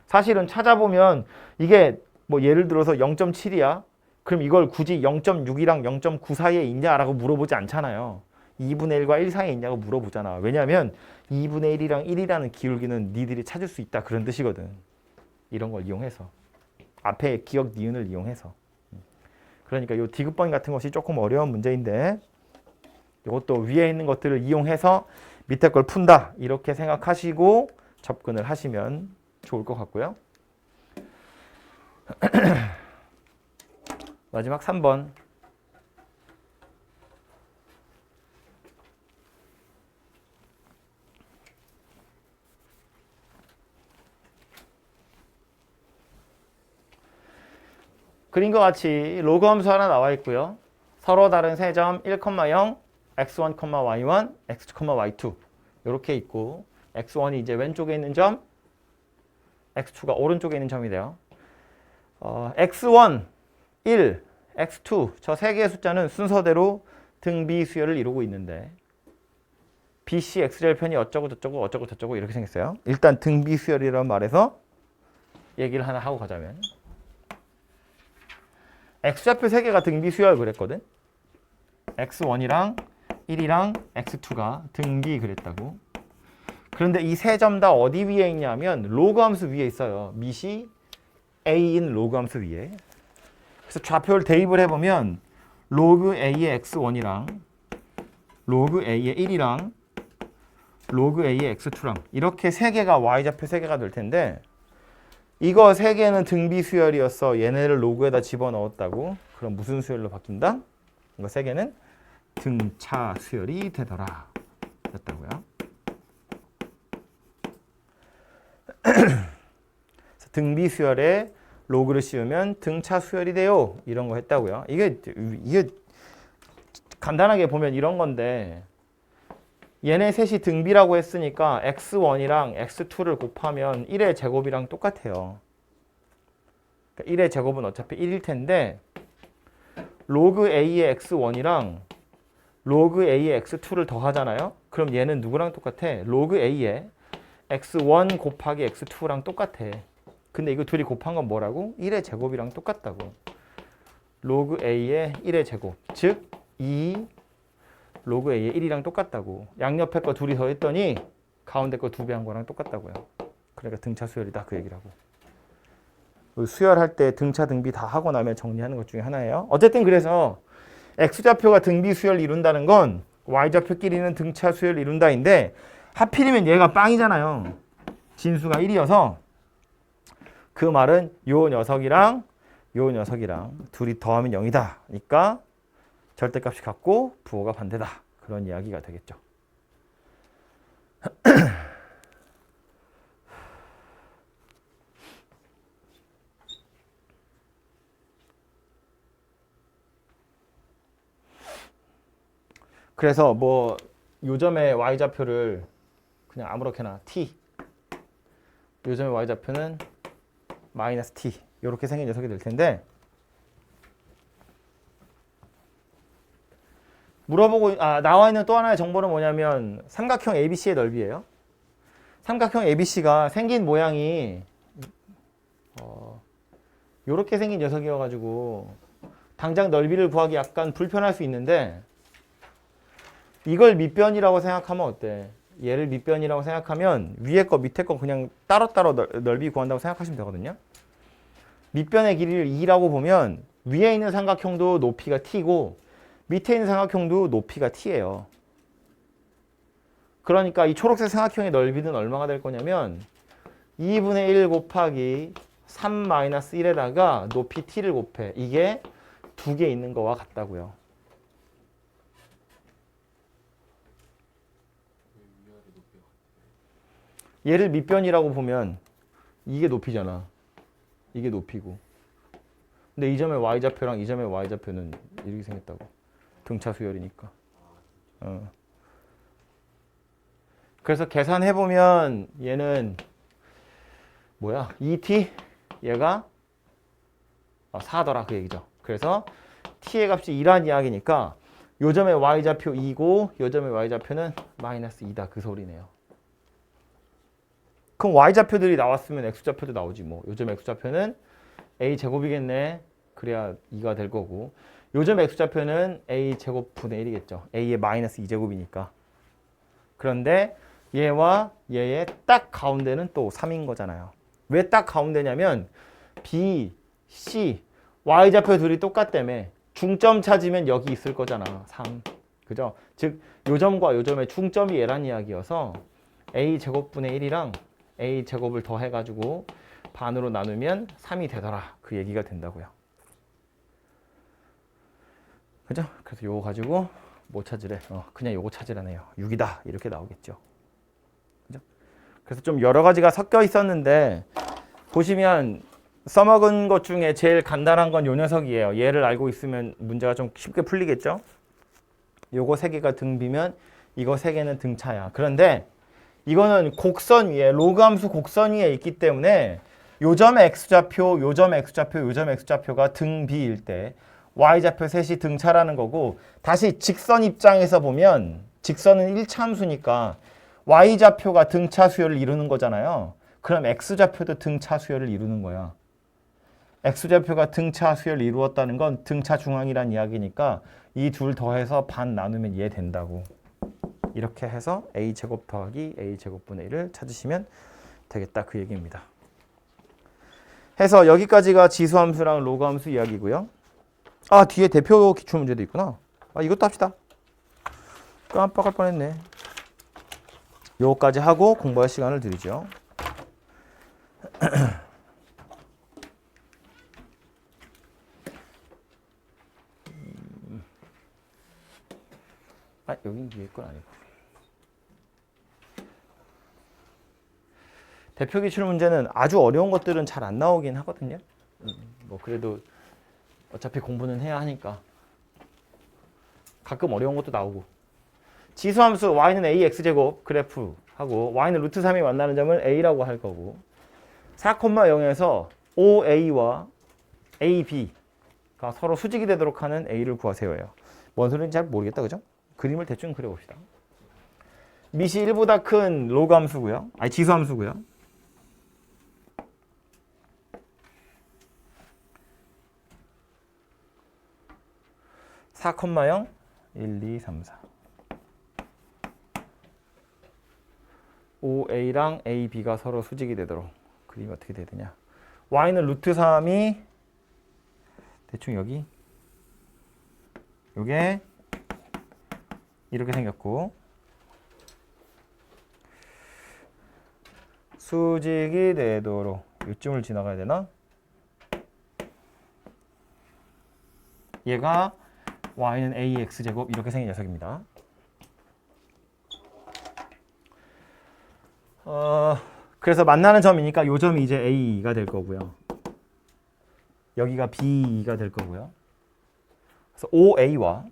A: 사실은 찾아보면 이게 뭐 예를 들어서 0.7이야. 그럼 이걸 굳이 0.6이랑 0.9 사이에 있냐라고 물어보지 않잖아요. 2분의 1과 1 사이에 있냐고 물어보잖아. 왜냐하면 2분의 1이랑 1이라는 기울기는 니들이 찾을 수 있다 그런 뜻이거든. 이런 걸 이용해서. 앞에 기억 니은을 이용해서. 그러니까 이 디귿번 같은 것이 조금 어려운 문제인데 이것도 위에 있는 것들을 이용해서 밑에 걸 푼다. 이렇게 생각하시고 접근을 하시면 좋을 것 같고요. 마지막 3번. 그림과 같이 로그 함수 하나 나와 있고요. 서로 다른 세 점 1,0, x1, y1, x2, y2 이렇게 있고 x1이 이제 왼쪽에 있는 점, x2가 오른쪽에 있는 점이 돼요. x1, 1, x2 저 세 개의 숫자는 순서대로 등비 수열을 이루고 있는데 BC X절편이 어쩌고 저쩌고 이렇게 생겼어요. 일단 등비 수열이라는 말에서 얘기를 하나 하고 가자면 X좌표 3개가 등비 수열 그랬거든. X1이랑 1이랑 X2가 등비 그랬다고. 그런데 이 세 점 다 어디 위에 있냐면 로그 함수 위에 있어요. 밑이 A인 로그 함수 위에. 그래서 좌표를 대입을 해보면 로그 A의 X1이랑 로그 A의 1이랑 로그 A의 X2랑 이렇게 세 개가 Y좌표 3개가 될 텐데 이거 3개는 등비 수열이었어. 얘네를 로그에다 집어넣었다고. 그럼 무슨 수열로 바뀐다? 이거 3개는 등차 수열이 되더라. 였다고요. 등비 수열에 로그를 씌우면 등차 수열이 돼요. 이런 거 했다고요. 이게 간단하게 보면 이런 건데 얘네 셋이 등비라고 했으니까 x1이랑 x2를 곱하면 1의 제곱이랑 똑같아요. 그러니까 1의 제곱은 어차피 1일 텐데 로그 a의 x1이랑 로그 a의 x2를 더하잖아요. 그럼 얘는 누구랑 똑같아? 로그 a의 x1 곱하기 x2랑 똑같아. 근데 이거 둘이 곱한 건 뭐라고? 1의 제곱이랑 똑같다고. 로그 a의 1의 제곱, 즉 2 로그 a의 1이랑 똑같다고. 양옆에 거 둘이 더했더니 가운데 거 2배 한 거랑 똑같다고요. 그러니까 등차 수열이다 그 얘기라고. 수열할 때 등차 등비 다 하고 나면 정리하는 것 중에 하나예요. 어쨌든 그래서 x좌표가 등비 수열 이룬다는 건 y좌표끼리는 등차 수열 이룬다인데 하필이면 얘가 빵이잖아요. 진수가 1이어서 그 말은 요 녀석이랑 요 녀석이랑 둘이 더하면 0이다. 그러니까 절대값이 같고 부호가 반대다. 그런 이야기가 되겠죠. 그래서 뭐 요점의 y좌표를 그냥 아무렇게나 t, 요점의 y좌표는 마이너스 t 이렇게 생긴 녀석이 될 텐데, 물어보고 나와 있는 또 하나의 정보는 뭐냐면 삼각형 ABC의 넓이에요. 삼각형 ABC가 생긴 모양이 이렇게 생긴 녀석이어가지고 당장 넓이를 구하기 약간 불편할 수 있는데, 이걸 밑변이라고 생각하면 어때? 얘를 밑변이라고 생각하면 위에 거 밑에 거 그냥 따로따로 넓이 구한다고 생각하시면 되거든요. 밑변의 길이를 2라고 보면 위에 있는 삼각형도 높이가 t고 밑에 있는 삼각형도 높이가 t예요. 그러니까 이 초록색 삼각형의 넓이는 얼마가 될 거냐면 2분의 1 곱하기 3-1에다가 높이 t를 곱해. 이게 두 개 있는 거와 같다고요. 얘를 밑변이라고 보면 이게 높이잖아. 이게 높이고. 근데 이 점의 y좌표랑 이 점의 y좌표는 이렇게 생겼다고. 등차 수열이니까. 그래서 계산해보면 얘는 뭐야? 2t? 얘가 4더라 그 얘기죠. 그래서 t의 값이 2란 이야기니까 요 점의 y좌표 2고 요 점의 y좌표는 마이너스 2다 그 소리네요. 그럼 y좌표들이 나왔으면 x좌표도 나오지 뭐. 요점 x좌표는 a제곱이겠네. 그래야 2가 될 거고. 요점 x좌표는 a제곱 분의 1이겠죠. a의 마이너스 2제곱이니까. 그런데 얘와 얘의 딱 가운데는 또 3인 거잖아요. 왜 딱 가운데냐면 b, c, y좌표 둘이 똑같다며. 중점 찾으면 여기 있을 거잖아. 3. 그죠? 즉 요점과 요점의 중점이 얘란 이야기여서 a제곱분의 1이랑 a제곱을 더해가지고 반으로 나누면 3이 되더라. 그 얘기가 된다고요. 그죠? 그래서 요거 가지고 뭐 찾으래? 그냥 요거 찾으라네요. 6이다. 이렇게 나오겠죠. 그죠? 그래서 좀 여러 가지가 섞여 있었는데 보시면 써먹은 것 중에 제일 간단한 건 요 녀석이에요. 얘를 알고 있으면 문제가 좀 쉽게 풀리겠죠? 요거 3개가 등비면 이거 3개는 등차야. 그런데 이거는 곡선 위에, 로그 함수 곡선 위에 있기 때문에 요점의 x좌표, 요점의 x좌표, 요점의 x좌표가 등비일 때 y좌표 셋이 등차라는 거고, 다시 직선 입장에서 보면 직선은 1차 함수니까 y좌표가 등차 수열을 이루는 거잖아요. 그럼 x좌표도 등차 수열을 이루는 거야. x좌표가 등차 수열을 이루었다는 건 등차 중앙이란 이야기니까 이 둘 더해서 반 나누면 얘 된다고. 이렇게 해서 a제곱 더하기 a제곱분의 1을 찾으시면 되겠다 그 얘기입니다. 해서 여기까지가 지수함수랑 로그함수 이야기고요. 뒤에 대표 기출 문제도 있구나. 이것도 합시다. 깜빡할 뻔했네. 요거까지 하고 공부할 시간을 드리죠. 여긴 위에 건 아니고. 대표 기출 문제는 아주 어려운 것들은 잘 안 나오긴 하거든요. 뭐 그래도 어차피 공부는 해야 하니까 가끔 어려운 것도 나오고. 지수함수 y는 a x제곱 그래프 하고 y는 루트 3이 만나는 점을 a라고 할 거고, 4,0에서 oa와 ab가 서로 수직이 되도록 하는 a를 구하세요예요. 뭔 소리인지 잘 모르겠다, 그죠? 그림을 대충 그려봅시다. 밑이 1보다 큰 로그 함수고요. 지수함수고요. (4, 0) 1, 2, 3, 4 OA랑 AB가 서로 수직이 되도록 그림이 어떻게 돼야 되냐. Y는 루트 3이 대충 여기 요게 이렇게 생겼고, 수직이 되도록 이쯤을 지나가야 되나? 얘가 y는 ax제곱 이렇게 생긴 녀석입니다. 그래서 만나는 점이니까 요 점이 이제 a가 될 거고요. 여기가 b가 될 거고요. 그래서 oa와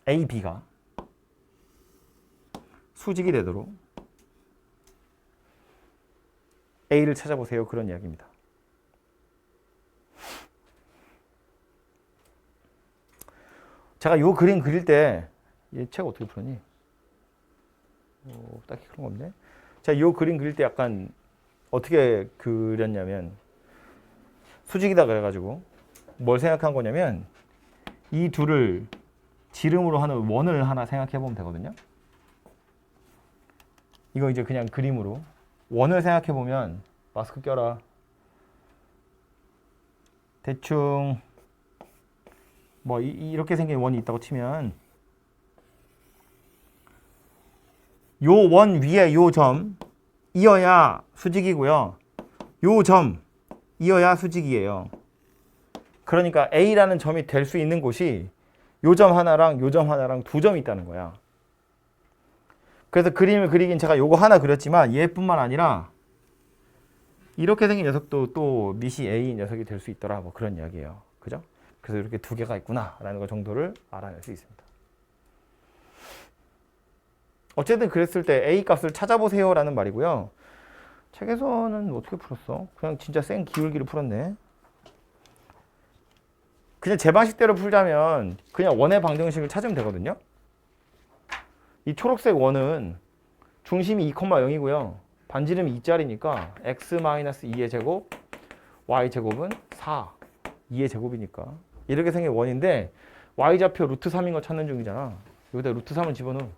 A: ab가 수직이 되도록 a를 찾아보세요. 그런 이야기입니다. 제가 요 그림 그릴 때 얘 책 어떻게 풀었니? 딱히 그런 거 없네. 제가 요 그림 그릴 때 약간 어떻게 그렸냐면 수직이다 그래가지고 뭘 생각한 거냐면 이 둘을 지름으로 하는 원을 하나 생각해 보면 되거든요. 이거 이제 그냥 그림으로 원을 생각해 보면 마스크 껴라. 대충 뭐 이렇게 생긴 원이 있다고 치면 요 원 위에 요 점 이어야 수직이고요. 요 점 이어야 수직이에요. 그러니까 A라는 점이 될 수 있는 곳이 요 점 하나랑 요 점 하나랑 두 점이 있다는 거야. 그래서 그림을 그리긴 제가 요거 하나 그렸지만 얘뿐만 아니라 이렇게 생긴 녀석도 또 밑이 A인 녀석이 될 수 있더라. 뭐 그런 이야기예요. 그죠? 그래서 이렇게 두 개가 있구나라는 것 정도를 알아낼 수 있습니다. 어쨌든 그랬을 때 A 값을 찾아보세요라는 말이고요. 책에서는 어떻게 풀었어? 그냥 진짜 생 기울기를 풀었네. 그냥 제 방식대로 풀자면 그냥 원의 방정식을 찾으면 되거든요. 이 초록색 원은 중심이 2,0이고요. 반지름이 2짜리니까 x-2의 제곱, y제곱은 4, 2의 제곱이니까 이렇게 생긴 원인데 y좌표 루트 3인 거 찾는 중이잖아. 여기다 루트 3을 집어넣어.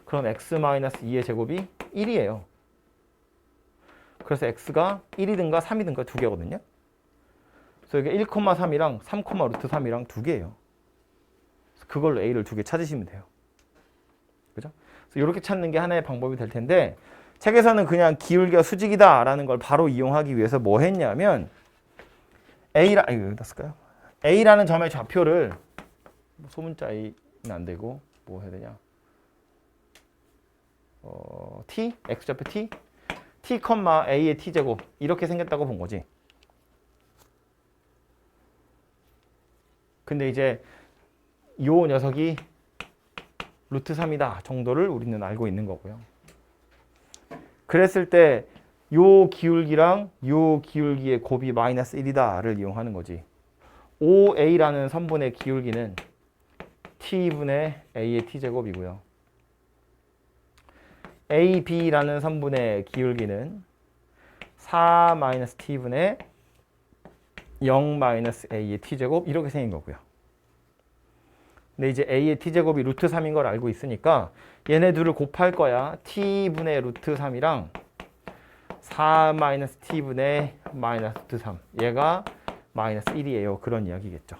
A: 그럼 x-2의 제곱이 1이에요. 그래서 x가 1이든가 3이든가 두 개거든요. 그래서 이게 1,3이랑 3, 루트 3이랑 두 개예요. 그걸로 a를 두 개 찾으시면 돼요. 그죠? 그래서 이렇게 찾는 게 하나의 방법이 될 텐데 책에서는 그냥 기울기가 수직이다라는 걸 바로 이용하기 위해서 뭐 했냐면 여기다 쓸까요? A라는 점의 좌표를 소문자 A는 안 되고 뭐 해야 되냐? T? X좌표 T? T, A의 T제곱 이렇게 생겼다고 본 거지. 근데 이제 요 녀석이 루트 3이다 정도를 우리는 알고 있는 거고요. 그랬을 때 요 기울기랑 요 기울기의 곱이 마이너스 1이다를 이용하는 거지. OA라는 선분의 기울기는 T분의 A의 T제곱이고요. AB라는 선분의 기울기는 4-T분의 0-A의 T제곱 이렇게 생긴 거고요. 근데 이제 A의 T제곱이 루트 3인 걸 알고 있으니까 얘네 둘을 곱할 거야. T분의 루트 3이랑 4-T분의 마이너스 3 얘가 마이너스 1이에요. 그런 이야기겠죠.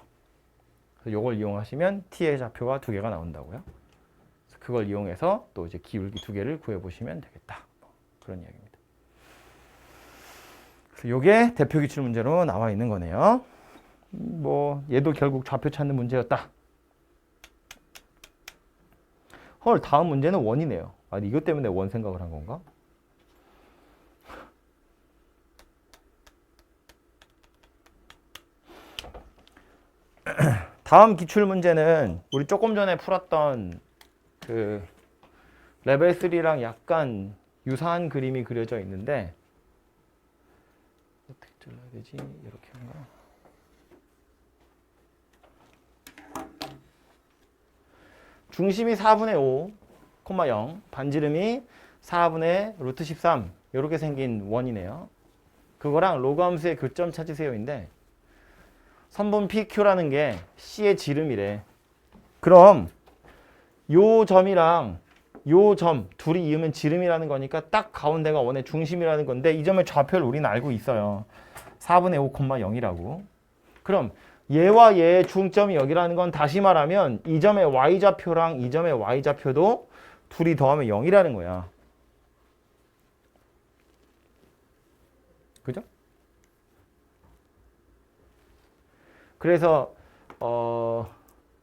A: 그래서 이걸 이용하시면 T의 좌표가 두 개가 나온다고요. 그걸 이용해서 또 이제 기울기 두 개를 구해보시면 되겠다. 그런 이야기입니다. 그래서 이게 대표 기출 문제로 나와 있는 거네요. 뭐 얘도 결국 좌표 찾는 문제였다. 헐, 다음 문제는 원이네요. 아, 이것 때문에 원 생각을 한 건가? 다음 기출 문제는 우리 조금 전에 풀었던 그 레벨 3랑 약간 유사한 그림이 그려져 있는데 어떻게 잘라야 되지? 이렇게 한가? 중심이 4분의 5, 0, 반지름이 4분의 루트 13 이렇게 생긴 원이네요. 그거랑 로그 함수의 교점 찾으세요인데 선분 PQ라는 게 C의 지름이래. 그럼 요 점이랑 요 점 둘이 이으면 지름이라는 거니까 딱 가운데가 원의 중심이라는 건데 이 점의 좌표를 우리는 알고 있어요. 4분의 5, 0이라고. 그럼 얘와 얘의 중점이 여기라는 건 다시 말하면 이 점의 y좌표랑 이 점의 y좌표도 둘이 더하면 0이라는 거야. 그죠? 그래서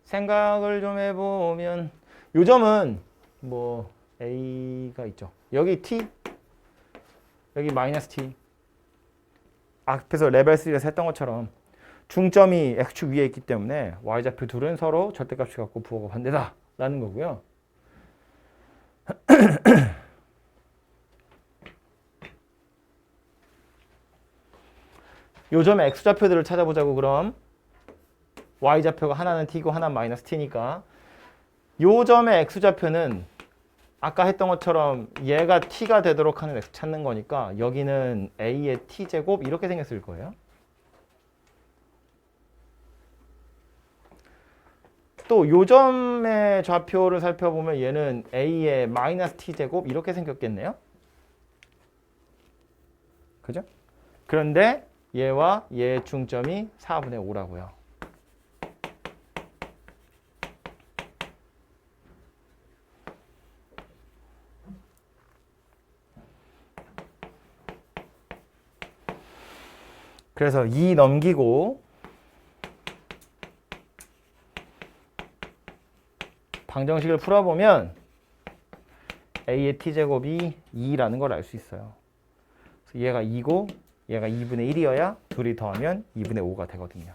A: 생각을 좀 해보면 요 점은 뭐 A가 있죠. 여기 T, 여기 마이너스 T. 앞에서 레벨 3에서 했던 것처럼 중점이 X축 위에 있기 때문에 Y좌표 둘은 서로 절대값을 갖고 부호가 반대다라는 거고요. 요 점의 X좌표들을 찾아보자고. 그럼 Y좌표가 하나는 T고 하나는 마이너스 T니까 요 점의 X좌표는 아까 했던 것처럼 얘가 T가 되도록 하는 X 찾는 거니까 여기는 A의 T제곱 이렇게 생겼을 거예요. 또 요 점의 좌표를 살펴보면 얘는 A의 마이너스 T제곱 이렇게 생겼겠네요. 그죠? 그런데 얘와 얘의 중점이 4분의 5라고요. 그래서 2 넘기고 방정식을 풀어보면 A의 T제곱이 2라는 걸 알 수 있어요. 그래서 얘가 2고 얘가 2분의 1이어야 둘이 더하면 2분의 5가 되거든요.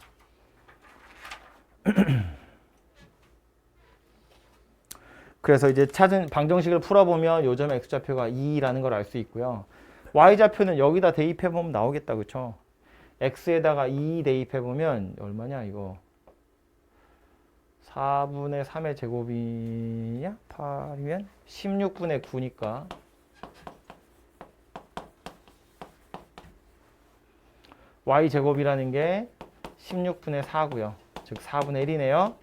A: 그래서 이제 찾은 방정식을 풀어보면 요 점의 X좌표가 2라는 걸 알 수 있고요. Y좌표는 여기다 대입해보면 나오겠다. 그쵸? X에다가 2 대입해보면 얼마냐 이거 4분의 3의 제곱이냐? 8이면 16분의 9니까 Y제곱이라는 게 16분의 4고요. 즉 4분의 1이네요.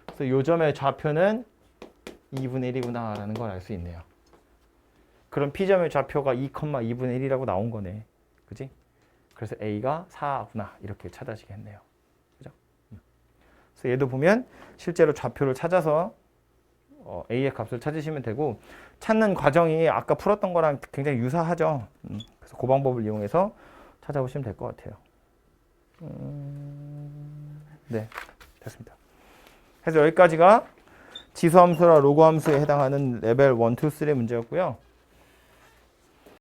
A: 그래서 요 점의 좌표는 2분의 1이구나 라는 걸 알 수 있네요. 그럼 P점의 좌표가 2,2분의 1이라고 나온 거네. 그지? 그래서 A가 4구나 이렇게 찾아지겠네요. 그죠? 그래서 얘도 보면 실제로 좌표를 찾아서 A의 값을 찾으시면 되고 찾는 과정이 아까 풀었던 거랑 굉장히 유사하죠. 그래서 그 방법을 이용해서 찾아보시면 될 것 같아요. 네, 됐습니다. 그래서 여기까지가 지수함수나 로그함수에 해당하는 레벨 1, 2, 3의 문제였고요.